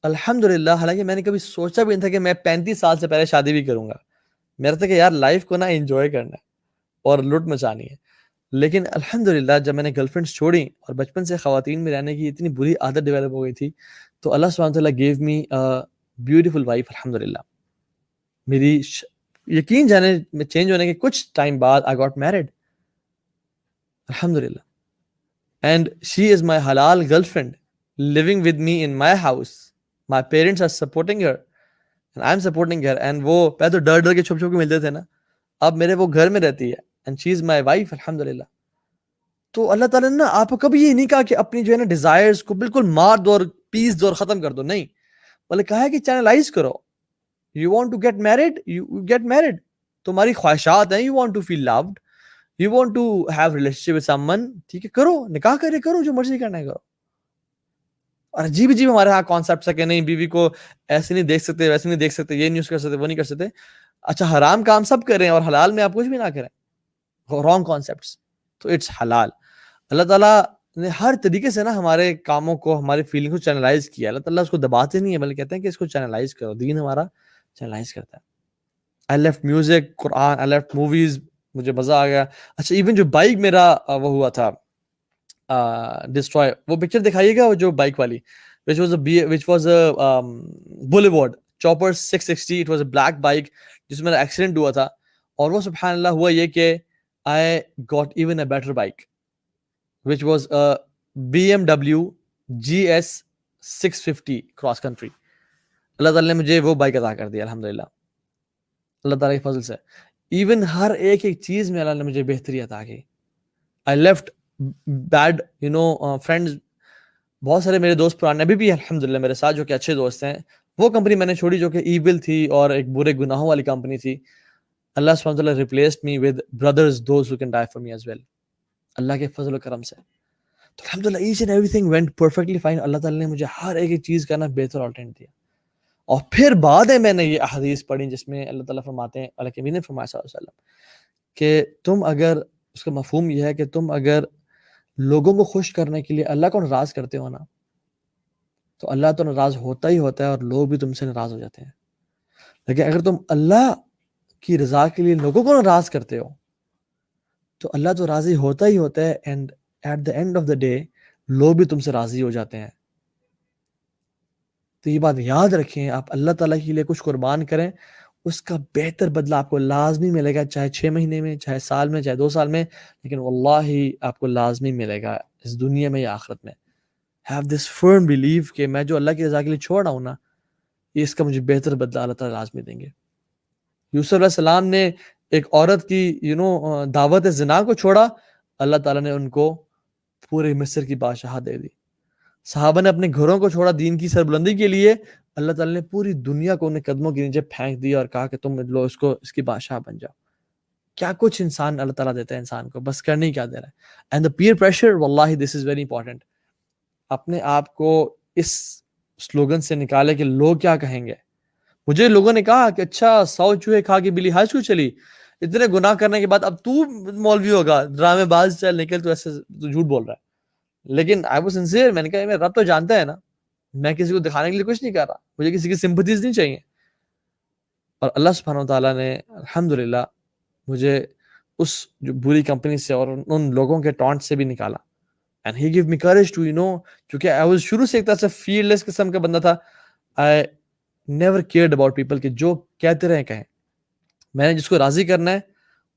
الحمدللہ, حالانکہ میں نے کبھی سوچا بھی نہیں تھا کہ میں 35 سال سے پہلے شادی بھی کروں گا. میرا تھا کہ یار لائف کو نا انجوائے کرنا ہے اور لٹ مچانی ہے. لیکن الحمدللہ جب میں نے گرل فرینڈس چھوڑی, اور بچپن سے خواتین میں رہنے کی اتنی بری عادت ڈیولپ ہو گئی تھی, تو اللہ سبحانہ وتعالیٰ gave me a beautiful wife الحمدللہ. میری یقین جانے میں چینج ہونے کے کچھ ٹائم بعد I got married الحمدللہ, and she is my halal girlfriend living with me in my house. My parents are supporting her and I'm supporting her. And وہ پہلے تو ڈر کے چھپ کے ملتے تھے نا, اب میرے وہ گھر میں رہتی ہے, and she is my wife الحمدللہ. تو اللہ تعالیٰ نے نا آپ کو کبھی یہ نہیں کہا کہ اپنی جو ہے نا ڈیزائرز کو بالکل مار دو اور پیس دو اور ختم کر دو, نہیں, بلکہ کہا ہے کہ چینلائز کرو. You want to get married, you get married. تمہاری خواہشات ہیں, you want to feel loved, you want to have relationship with someone, ٹھیک ہے, کرو, نکاح کرو, جو مرضی کرنا ہے کرو. اور عجیب ہمارے ہاں کانسیپٹس ہے کہ نہیں بیوی کو ایسے نہیں دیکھ سکتے, ویسے نہیں دیکھ سکتے, یہ نہیں کر سکتے, وہ نہیں کر سکتے. اچھا حرام کام سب کریں اور حلال میں آپ کچھ بھی نہ کریں, رانگ کانسیپٹس. تو اٹس حلال. اللہ تعالیٰ نے ہر طریقے سے نا ہمارے کاموں کو, ہماری فیلنگ کو چینلائز کیا. اللہ تعالیٰ اس کو دباتے نہیں ہے, بلکہ کہتے ہیں کہ اس کو چینلائز کرو. دین ہمارا چینلائز کرتا ہے. I left music, Quran, I left movies, مجھے مزہ آ گیا. اچھا ایون جو بائک میرا وہ ہوا تھا ڈسٹرائے, وہ پکچر دکھائیے گا جو بائک والی, which was a Boulevard Chopper 660. It was a black bike جس میں ایکسیڈنٹ ہوا تھا. اور وہ سبحان اللہ ہوا یہ کہ I got even a better bike which was a BMW GS 650 cross country. اللہ تعالیٰ نے مجھے وہ بائک عطا کر دیا الحمدللہ, اللہ تعالیٰ کے فضل سے. ایون ہر ایک چیز میں اللہ نے مجھے بہتری عطا کی. I left bad friends. بہت سارے میرے دوست پرانے ابھی بھی الحمدللہ میرے ساتھ جو کہ اچھے دوست ہیں, وہ کمپنی میں نے چھوڑی جو کہ ایول تھی اور ایک برے گناہوں والی کمپنی تھی. اللہ سبحانہ وتعالیٰ replaced me with brothers, those who can die for me as well, اللہ کے فضل و کرم سے. تو الحمدللہ each and everything went perfectly fine. اللہ تعالیٰ نے مجھے ہر ایک چیز کا نا بہتر آلٹرنیٹ دیا. اور پھر بعد میں نے یہ احادیث پڑھی جس میں اللہ تعالیٰ فرماتے ہیں, اللہ کے نبی نے فرمایا صلی اللہ علیہ وسلم کہ تم اگر, اس کا مفہوم یہ ہے کہ تم اگر لوگوں کو خوش کرنے کے لیے اللہ کو ناراض کرتے ہو نا, تو اللہ تو ناراض ہوتا ہی ہوتا ہے اور لوگ بھی تم سے ناراض ہو جاتے ہیں. لیکن اگر تم اللہ کی رضا کے لیے لوگوں کو ناراض کرتے ہو تو اللہ تو راضی ہوتا ہی ہوتا ہے, and at the end of the day لوگ بھی تم سے راضی ہو جاتے ہیں. تو یہ بات یاد رکھیں, آپ اللہ تعالیٰ کے لیے کچھ قربان کریں, اس کا بہتر بدلہ آپ کو لازمی ملے گا, چاہے 6 مہینے میں, چاہے سال میں, چاہے 2 سال میں, لیکن واللہ آپ کو لازمی ملے گا اس دنیا میں یا آخرت میں. ہیو دس فرم بلیو کہ میں جو اللہ کی رضا کے لیے چھوڑ رہا ہوں نا, یہ اس کا مجھے بہتر بدلہ اللہ تعالیٰ لازمی دیں گے. یوسف علیہ السلام نے ایک عورت کی دعوت زنا کو چھوڑا, اللہ تعالیٰ نے ان کو پورے مصر کی بادشاہت دے دی. صحابہ نے اپنے گھروں کو چھوڑا دین کی سربلندی کے لیے, اللہ تعالیٰ نے پوری دنیا کو ان قدموں کے نیچے پھینک دیا اور کہا کہ تم لو اس کی بادشاہ بن جاؤ. کیا کچھ انسان اللہ تعالیٰ دیتا ہے انسان کو, بس کرنے ہی کیا دے رہا ہے. اینڈ دا پیئر پریشر, واللہ دس از ویری امپورٹنٹ. اپنے آپ کو اس سلوگن سے نکالے کہ لوگ کیا کہیں گے. مجھے لوگوں نے کہا کہ اچھا 100 چوہے کھا کے بلی ہائے کیوں چلی, اتنے گناہ کرنے کے بعد اب تو مولوی ہوگا, ڈرامے باز, چل نکل, تو ایسے تو جھوٹ بول رہا ہے. لیکن آئی واز سنسیئر, میں نے کہا میرا رب تو جانتا ہے نا, میں کسی کو دکھانے کے لیے کچھ نہیں کر رہا, مجھے کسی کی سمپتھیز نہیں چاہیے. اور اللہ سبحانہ وتعالیٰ نے الحمدللہ مجھے اس جو بری کمپنی سے اور ان لوگوں کے ٹانٹ سے بھی نکالا. And he gave me courage to کیونکہ آئی واز شروع سے ایک طرح سے فیئر لیس قسم کا بندہ تھا. I never cared about people کہ جو کہتے رہیں کہیں, میں نے جس کو راضی کرنا ہے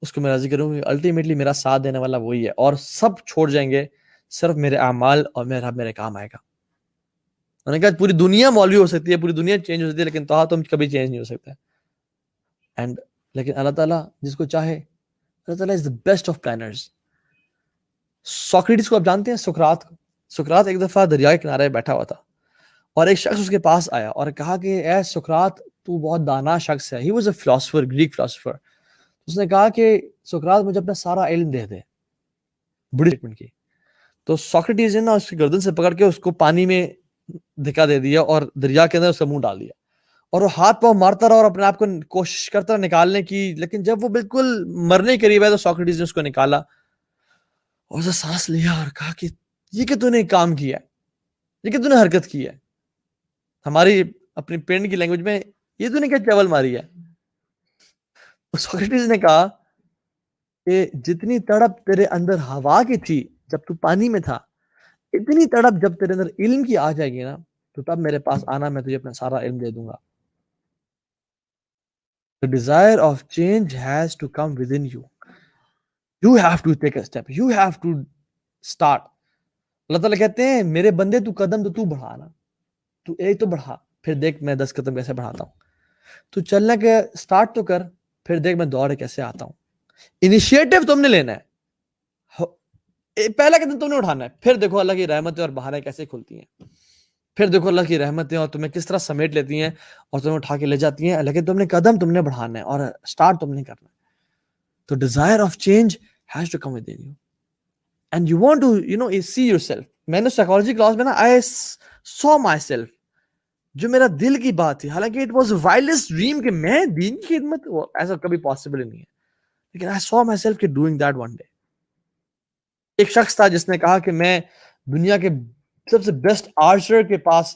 اس کو میں راضی کروں گی. الٹیمیٹلی میرا ساتھ دینے والا وہی ہے, اور سب چھوڑ جائیں گے, صرف میرے اعمال اور میرا رب میرے کام آئے گا. میں نے کہا پوری دنیا مولوی ہو سکتی ہے, پوری دنیا چینج ہو سکتی ہے, لیکن تم کبھی چینج نہیں ہو سکتے. اینڈ لیکن اللہ تعالیٰ جس کو چاہے, اللہ تعالیٰ is the best of planners. Socrates کو آپ جانتے ہیں, سقراط کو. سقراط ایک دفعہ دریا کے کنارے بیٹھا ہوا تھا اور ایک شخص اس کے پاس آیا اور کہا کہ اے سقراط, تو بہت دانا شخص ہے. He was a philosopher, Greek philosopher. اس نے کہا کہ سقراط مجھے اپنا سارا علم دے دے. بڑی اسٹیٹمنٹ کی. تو سوکریٹیز نے نا اس کی گردن سے پکڑ کے اس کو پانی میں دھکا دے دیا اور دریا کے اندر اس کا منہ ڈال دیا, اور وہ ہاتھ پاؤں مارتا رہا اور اپنے آپ کو کوشش کرتا رہا نکالنے کی. لیکن جب وہ بالکل مرنے کے قریب ہے تو سوکریٹیز نے اس کو نکالا اور اسے سانس لیا اور کہا کہ یہ کہ تو نے کام کیا ہے, یہ کہ تو نے حرکت کی ہے. ہماری اپنی پینڈ کی لینگویج میں یہ تو نے کیا چول ماری ہے. سوکریٹیز نے کہا کہ جتنی تڑپ تیرے اندر ہوا کی تھی جب تو پانی میں تھا, اتنی تڑپ جب تیرے اندر علم کی آ جائے گی نا, تو تب میرے پاس آنا, میں تجھے اپنا سارا علم دے دوں گا. The desire of change has to come within you. You have to take a step. You have to start. اللہ تعالیٰ کہتے ہیں میرے بندے تو قدم تو بڑھانا, تو ایک تو بڑھا, پھر دیکھ میں 10 قدم کیسے بڑھاتا ہوں. تو چلنے کے سٹارٹ تو کر, پھر دیکھ میں دوڑے کیسے آتا ہوں. انیشیٹو تم نے لینا ہے, پہلا قدم تم نے اٹھانا ہے, پھر دیکھو اللہ کی رحمتیں اور بہاریں کیسے کھلتی ہیں. پھر دیکھو اللہ کی رحمتیں اور تمہیں کس طرح سمیٹ لیتی ہیں اور تمہیں اٹھا کے لے جاتی ہیں. لیکن تم نے قدم تم نے بڑھانا ہے اور سٹارٹ تم نے کرنا ہے. تو desire of change has to come within you. And you want to, see yourself. میں نے سائیکالوجی کلاس میں نا I saw myself. جو میرا دل کی بات تھی, حالانکہ it was a wildest dream کہ میں دین کی خدمت, ایسا کبھی پاسبل ہی نہیں ہے, لیکن I saw myself کہ doing that one day. ایک شخص تھا جس نے کہا کہ میں دنیا کے سب سے بیسٹ آرچر کے پاس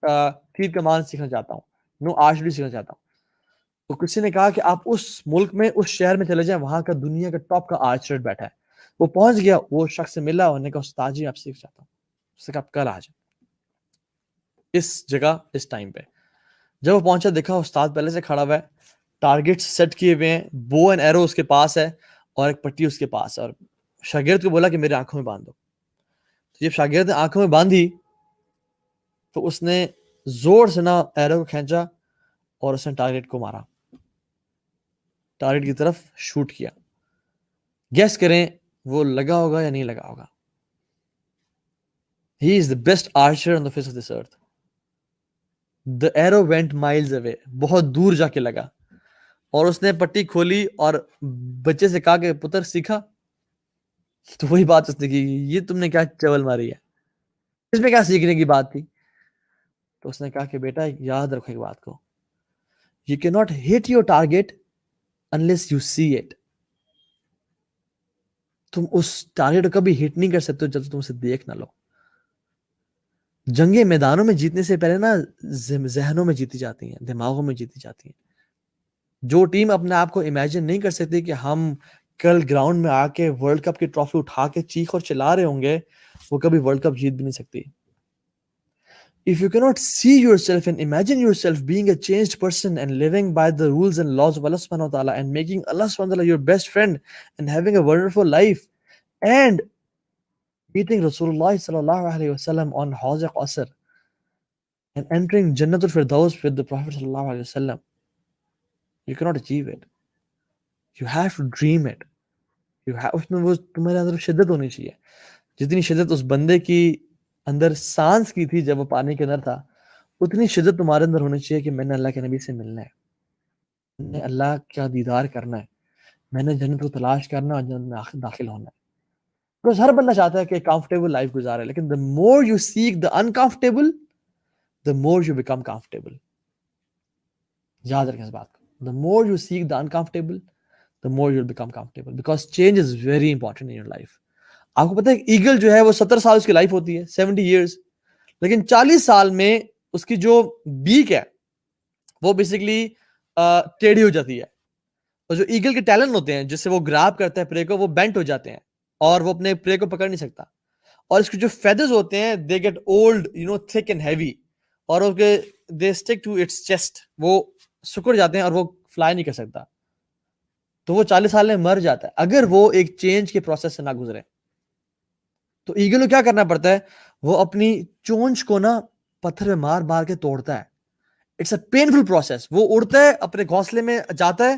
تیر کمان سیکھنا چاہتا ہوں, آرچری سیکھنا چاہتا ہوں. تو کسی نے کہا کہ آپ اس ملک میں, اس شہر میں چلے جائیں, وہاں کا دنیا کا ٹاپ کا آرچر بیٹھا ہے. وہ پہنچ گیا, وہ شخص سے ملا, انہوں نے کہا استاد جی آپ سیکھ چاہتا ہوں. اس نے کہا آپ کل آ جائیں اس جگہ اس ٹائم پہ. جب وہ پہنچا دیکھا استاد پہلے سے کھڑا ہوا ہے, ٹارگیٹ سیٹ کیے ہوئے ہیں, بو اینڈ ایرو اس کے پاس ہے اور ایک پٹی اس کے پاس ہے, اور شاگرد کو بولا کہ میرے آنکھوں میں باندھ دو. جب شاگرد نے آنکھوں میں باندھی تو اس نے زور سے نا ایرو کو کھینچا اور اس نے ٹارگیٹ کو مارا, ٹارگیٹ کی طرف شوٹ کیا. گیس کریں وہ لگا ہوگا یا نہیں لگا ہوگا. He is the best archer on the face of this earth. The arrow went miles away. بہت دور جا کے لگا, اور اس نے پٹی کھولی اور بچے سے کہا کہ پتر سیکھا. تو وہی بات اس نے کی، یہ تم نے کیا چول ماری ہے، اس میں کیا سیکھنے کی بات تھی؟ تو اس نے کہا کہ بیٹا یاد رکھو ایک بات کو، یو کی not hit your target unless you see it. تم اس ٹارگیٹ کو کبھی ہٹ نہیں کر سکتے جب تم اسے دیکھ نہ لو. جنگیں میدانوں میں جیتنے سے پہلے نا ذہنوں میں جیتی جاتی ہیں، دماغوں میں جیتی جاتی ہیں. جو ٹیم اپنے آپ کو امیجن نہیں کر سکتی کہ ہم کل گراؤنڈ میں آ کے ورلڈ کپ کی ٹرافی اٹھا کے چیخ اور چلا رہے ہوں گے، وہ کبھی ورلڈ کپ جیت بھی نہیں سکتی. If you cannot see yourself and imagine yourself being a changed person and living by the rules and laws of Allah subhanahu wa ta'ala and making Allah subhanahu wa ta'ala your best friend and having a wonderful life and meeting Rasulullah sallallahu alayhi wa sallam on Hawz Qasr and entering Jannatul Firdaus with the Prophet sallallahu alayhi wa sallam, you cannot achieve it. You have to dream it. اس میں وہ تمہارے اندر شدت ہونی چاہیے، جتنی شدت اس بندے کی اندر سانس کی تھی جب وہ پانی کے اندر تھا، اتنی شدت تمہارے اندر ہونی چاہیے کہ میں نے اللہ کے نبی سے ملنا ہے، میں نے اللہ کا دیدار کرنا ہے، میں نے جنت کو تلاش کرنا اور جنت میں داخل ہونا ہے. بکاز ہر بندہ چاہتا ہے کہ کمفرٹیبل لائف گزارے، لیکن the more you seek the uncomfortable the more you become comfortable. یاد رکھیں اس بات کو، the more you seek the uncomfortable the more you'll become comfortable, because change is very important in your life. آپ کو پتہ ہے ایگل جو ہے وہ 70 سال اس کی لائف ہوتی ہے، 70 years، لیکن 40 سال میں اس کی جو بیک ہے وہ بیسیکلی ٹیڑھی ہو جاتی ہے، اور جو ایگل کے ٹیلنٹ ہوتے ہیں جس سے وہ گراب کرتا ہے پرے کو، وہ بینٹ ہو جاتے ہیں اور وہ اپنے پرے کو پکڑ نہیں سکتا. اور اس کے جو فیدرز ہوتے ہیں they get old thick and heavy, اور they stick to its chest, وہ سکڑ جاتے ہیں اور وہ فلائی نہیں کر سکتا. تو وہ 40 سال میں مر جاتا ہے اگر وہ ایک چینج کے پروسیس سے نہ گزرے. تو ایگل کو کیا کرنا پڑتا ہے، وہ اپنی چونچ کو نا پتھر میں مار مار کے توڑتا ہے. It's a painful process. وہ اڑتا ہے، اپنے گھونسلے میں جاتا ہے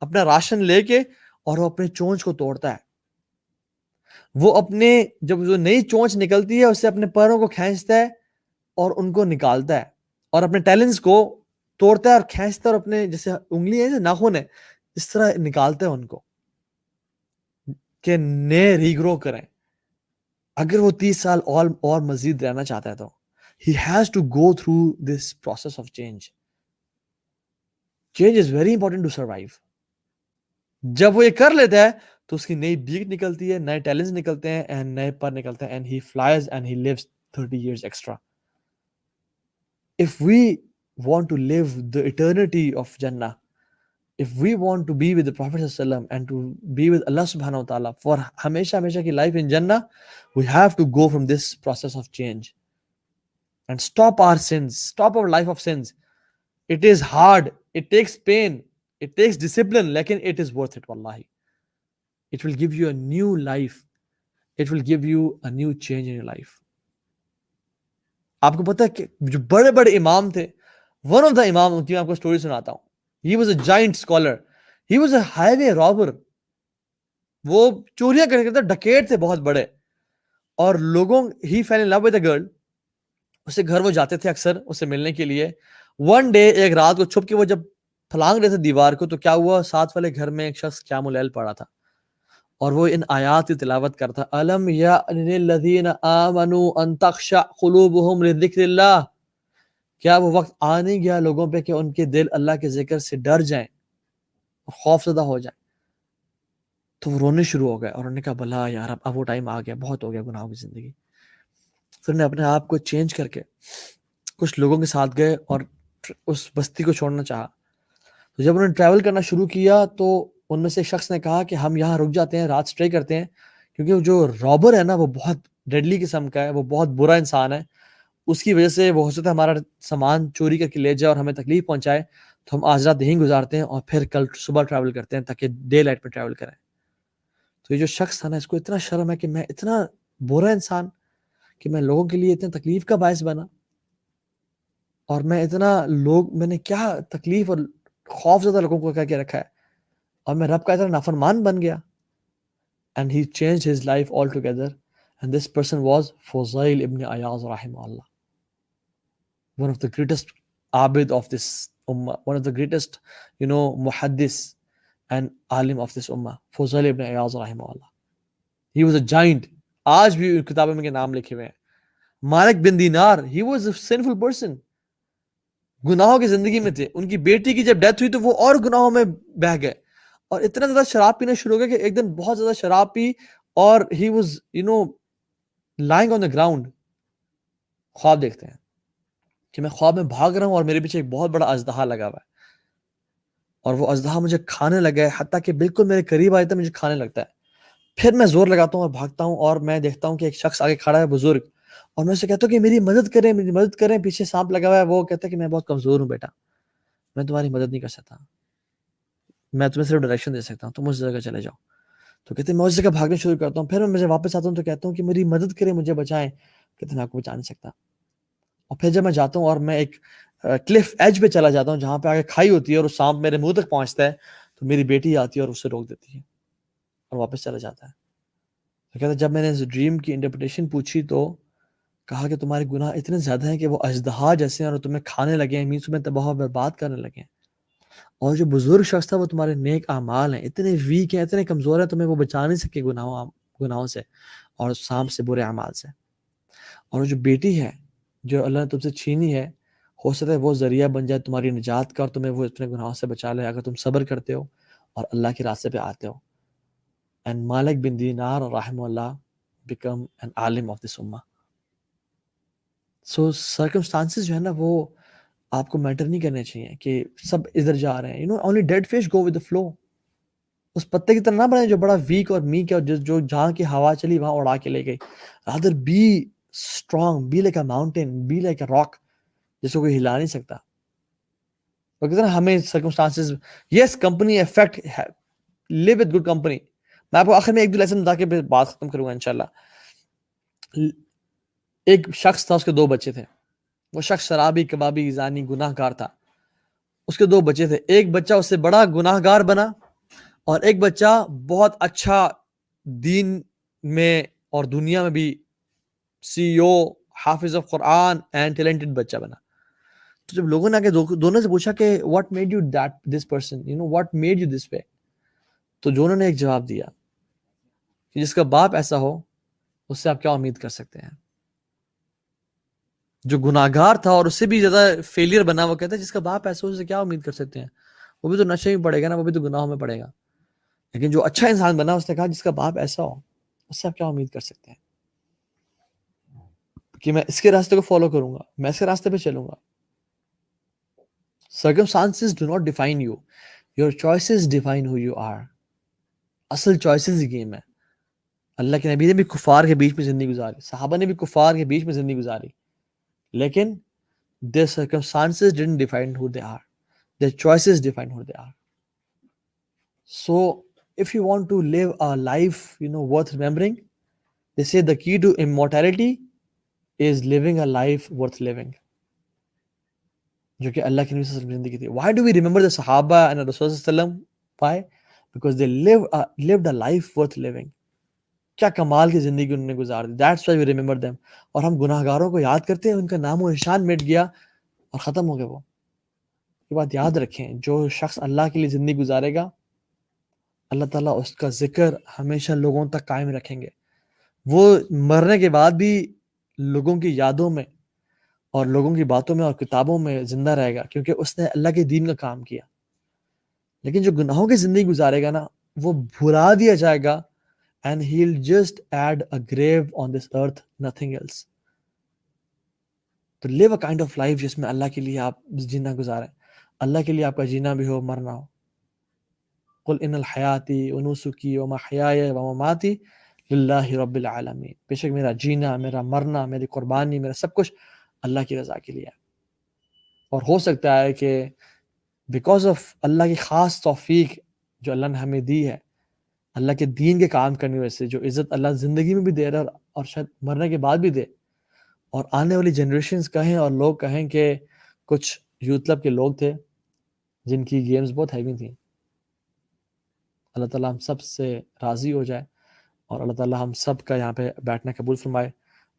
اپنا راشن لے کے، اور وہ اپنے چونچ کو توڑتا ہے. وہ اپنے جب جو نئی چونچ نکلتی ہے اس سے اپنے پیروں کو کھینچتا ہے اور ان کو نکالتا ہے، اور اپنے ٹیلنٹس کو توڑتا ہے اور کھینچتا ہے، اور اپنے جیسے انگلی ہے ناخن ہے اس طرح نکالتا ہے ان کو کہ نئے ریگرو کریں. اگر وہ 30 سال اور مزید رہنا چاہتا ہے تو he has to go through this process of change. Change is very important to survive. جب وہ یہ کر لیتا ہے تو اس کی نئی بیک نکلتی ہے، نئے ٹیلنٹس نکلتے ہیں and نئے پر نکلتے ہیں, and he flies and he lives 30 years extra. If we want to live the eternity of Jannah, if we want to be with the Prophet ﷺ and to be with Allah subhanahu wa ta'ala for ہمیشہ ہمیشہ کی life in Jannah, we have to go from this process of change and stop our sins, stop our life of sins. It is hard, it takes pain, it takes discipline, لیکن it is worth it wallahi. It will give you a new life, it will give you a new change in your life. آپ کو پتہ ہے کہ جو بڑے بڑے امام تھے، one of the امام کی میں آپ کو سٹوری سناتا ہوں. He was a giant scholar. He was a highway robber. وہ چوریاں کرنے کے ڈکیٹ تھے بہت بڑے، اور لوگوں he fell in love with a girl. اسے گھر وہ جاتے تھے اکثر اسے ملنے کے لیے. ون ڈے ایک رات کو چھپ کے وہ جب پھلانگ رہے تھے دیوار کو، تو کیا ہوا، ساتھ والے گھر میں ایک شخص قیام اللیل پڑا تھا اور وہ ان آیات کی تلاوت کرتا، الم یأن للذین آمنوا ان تخشع قلوبهم لذکر اللہ. کیا وہ وقت آ نہیں گیا لوگوں پہ کہ ان کے دل اللہ کے ذکر سے ڈر جائیں اور خوف زدہ ہو جائیں؟ تو وہ رونے شروع ہو گئے اور انہوں نے کہا بلا یار اب وہ ٹائم آ گیا، بہت ہو گیا گناہوں کی زندگی. پھر نے اپنے آپ کو چینج کر کے کچھ لوگوں کے ساتھ گئے اور اس بستی کو چھوڑنا چاہا. تو جب انہوں نے ٹریول کرنا شروع کیا تو ان میں سے ایک شخص نے کہا کہ ہم یہاں رک جاتے ہیں، رات سٹے کرتے ہیں، کیونکہ جو رابر ہے نا وہ بہت ڈیڈلی قسم کا ہے، وہ بہت برا انسان ہے. اس کی وجہ سے وہ ہو سکتا ہے ہمارا سامان چوری کر کے لے جائے اور ہمیں تکلیف پہنچائے. تو ہم آج رات یہیں گزارتے ہیں اور پھر کل صبح ٹریول کرتے ہیں تاکہ ڈے لائٹ میں ٹریول کریں. تو یہ جو شخص تھا نا، اس کو اتنا شرم ہے کہ میں اتنا برا انسان کہ میں لوگوں کے لیے اتنے تکلیف کا باعث بنا، اور میں نے کیا تکلیف اور خوف زدہ لوگوں کو کہہ کے رکھا ہے، اور میں رب کا اتنا نافرمان بن گیا. And he changed his life altogether. And this person was Fuzail ibn Ayaz rahimahullah, one of the greatest abid of this ummah, one of the greatest muhaddis and alim of this ummah, Fuzail ibn Ayaz rahimahullah. He was a giant. آج بھی کتابوں میں کے نام لکھے ہوئے ہیں. مالک بن دینار, he was a sinful person. گناہوں کی زندگی میں تھے. ان کی بیٹی کی جب ڈیتھ ہوئی تو وہ اور گناہوں میں بہہ گئے اور اتنا زیادہ شراب پینا شروع ہو گیا کہ ایک دن بہت زیادہ شراب پی اور he was lying on the ground. خواب دیکھتے ہیں کہ میں خواب میں بھاگ رہا ہوں اور میرے پیچھے ایک بہت بڑا اژدہا لگا ہوا ہے اور وہ اژدہا مجھے کھانے لگا ہے, حتیٰ کہ بالکل میرے قریب آئے تو مجھے کھانے لگتا ہے. پھر میں زور لگاتا ہوں اور بھاگتا ہوں اور میں دیکھتا ہوں کہ ایک شخص آگے کھڑا ہے, بزرگ, اور میں اسے کہتا ہوں کہ میری مدد کریں. پیچھے سانپ لگا ہوا ہے. وہ کہتا ہے کہ میں بہت کمزور ہوں بیٹا, میں تمہاری مدد نہیں کر سکتا, میں تمہیں صرف ڈائریکشن دے سکتا ہوں, تم اس جگہ چلے جاؤ. تو کہتے ہیں میں اس جگہ بھاگنا شروع کرتا ہوں. پھر میں واپس آتا ہوں تو کہتا ہوں کہ میری مدد کریں, مجھے بچائیں. کہتے ہیں میں آپ کو بچا نہیں سکتا. اور پھر جب میں جاتا ہوں اور میں ایک کلف ایج پہ چلا جاتا ہوں جہاں پہ آگے کھائی ہوتی ہے اور وہ سانپ میرے منہ تک پہنچتا ہے, تو میری بیٹی آتی ہے اور اسے روک دیتی ہے اور واپس چلا جاتا ہے. تو کہتے ہیں جب میں نے اس ڈریم کی انٹرپریٹیشن پوچھی تو کہا کہ تمہارے گناہ اتنے زیادہ ہیں کہ وہ اژدہا جیسے ہیں اور تمہیں کھانے لگے ہیں, مینس تمہیں تباہ و برباد کرنے لگے ہیں. اور جو بزرگ شخص تھا وہ تمہارے نیک اعمال ہیں, اتنے ویک ہیں, اتنے کمزور ہیں, تمہیں وہ بچا نہیں سکے گناہوں سے اور سانپ سے, برے اعمال سے. اور جو بیٹی ہے جو اللہ نے تم سے چھینی ہے, ہو سکتا ہے وہ ذریعہ بن جائے تمہاری نجات کا اور تمہیں وہ اپنے گناہوں سے بچا لے اگر تم صبر کرتے ہو اور اللہ کے راستے پہ آتے ہو. And Malik bin Dinar rahimahullah become an alim of this ummah. So circumstances جو ہے نا وہ آپ کو میٹر نہیں کرنے چاہیے کہ سب ادھر جا رہے ہیں. Only dead fish go with the flow. اس پتے کی طرح نہ بنے جو بڑا ویک اور میک ہے اور جو جہاں کی ہوا چلی وہاں اڑا کے لے گئی. Rather be strong, be like a mountain, be like a rock, جس کو کوئی ہلا نہیں سکتا. وہ کہتے ہیں نا ہمیں circumstances, yes company effect, live with good company. میں آپ کو آخر میں ایک دو لیسن بتا کے بات ختم کروں گا انشاءاللہ. ایک شخص تھا, اس کے 2 بچے تھے. وہ شخص شرابی, کبابی, زانی, گناہ گار تھا. اس کے 2 بچے تھے. ایک بچہ اس سے بڑا گناہ گار بنا اور ایک بچہ بہت اچھا دین میں اور دنیا میں بھی CEO, حافظ آف قرآن اینڈ ٹیلنٹڈ بچہ بنا. تو جب لوگوں نے آگے دونوں سے پوچھا کہ what made you this person, what made you this way, تو دونوں نے ایک جواب دیا کہ جس کا باپ ایسا ہو اس سے آپ کیا امید کر سکتے ہیں. جو گناہگار تھا اور اس سے بھی زیادہ فیلئر بنا, وہ کہتا ہے جس کا باپ ایسا ہو اس سے کیا امید کر سکتے ہیں, وہ بھی تو نشے میں پڑے گا نا, وہ بھی تو گناہوں میں پڑے گا. لیکن جو اچھا انسان بنا اس نے کہا جس کا باپ ایسا ہو اس سے آپ کیا امید کر سکتے ہیں کہ میں اس کے راستے کو فالو کروں گا, میں اس کے راستے پہ چلوں گا. Circumstances do not define you, your choices define who you are. اصل choices ہی گیم ہے. اللہ کے نبی نے بھی کفار کے بیچ میں زندگی گزاری, صحابہ نے بھی کفار کے بیچ میں زندگی گزاری, لیکن their circumstances didn't define who they are. Their choices define who they are. So if you want to live a life, worth remembering, they say the key to immortality is living a life worth living. جو کہ اللہ کے نبی صلی اللہ علیہ وسلم زندگی تھی. Why do we remember the Sahaba and the Rasul صلی اللہ علیہ وسلم? Why? Because they lived a life worth living. کیا کمال کی زندگی انہوں نے گزار دی. That's why we remember them. اور ہم گناہ گاروں کو یاد کرتے ہیں, ان کا نام و نشان مٹ گیا اور ختم ہو گیا. وہ یہ بات یاد رکھیں, جو شخص اللہ کے لیے زندگی گزارے گا اللہ تعالیٰ اس کا ذکر ہمیشہ لوگوں تک قائم رکھیں گے. وہ مرنے کے بعد بھی لوگوں کی یادوں میں اور لوگوں کی باتوں میں اور کتابوں میں زندہ رہے گا کیونکہ اس نے اللہ کے دین کا کام کیا. لیکن جو گناہوں کی زندگی گزارے گا نا وہ بھلا دیا جائے گا, and he'll just add a grave on this earth, nothing else. To live a kind of life جس میں اللہ کے لیے آپ جینا گزاریں, اللہ کے لیے آپ کا جینا بھی ہو, مرنا ہو. قل ان الحیاتی ونسکی ومحیای ومماتی للہ رب العالمین. بے شک میرا جینا, میرا مرنا, میری قربانی, میرا سب کچھ اللہ کی رضا کے لیے ہے. اور ہو سکتا ہے کہ بیکاز آف اللہ کی خاص توفیق جو اللہ نے ہمیں دی ہے, اللہ کے دین کے کام کرنے وجہ سے جو عزت اللہ زندگی میں بھی دے رہا ہے اور شاید مرنے کے بعد بھی دے, اور آنے والی جنریشنز کہیں اور لوگ کہیں کہ کچھ یوتھ کلب کے لوگ تھے جن کی گیمز بہت ہیوی تھیں. اللہ تعالیٰ ہم سب سے راضی ہو جائے اور اللہ تعالیٰ ہم سب کا یہاں پہ بیٹھنا قبول فرمائے.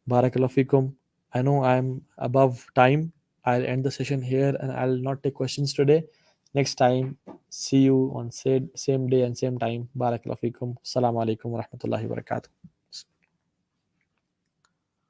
بارک اللہ فیکم. I know I am above time. I'll end the session here and I'll not take questions today. next time. See you on same day and same time. Barakallahu feekum. Assalamu alaikum wa rahmatullahi wa barakatuh.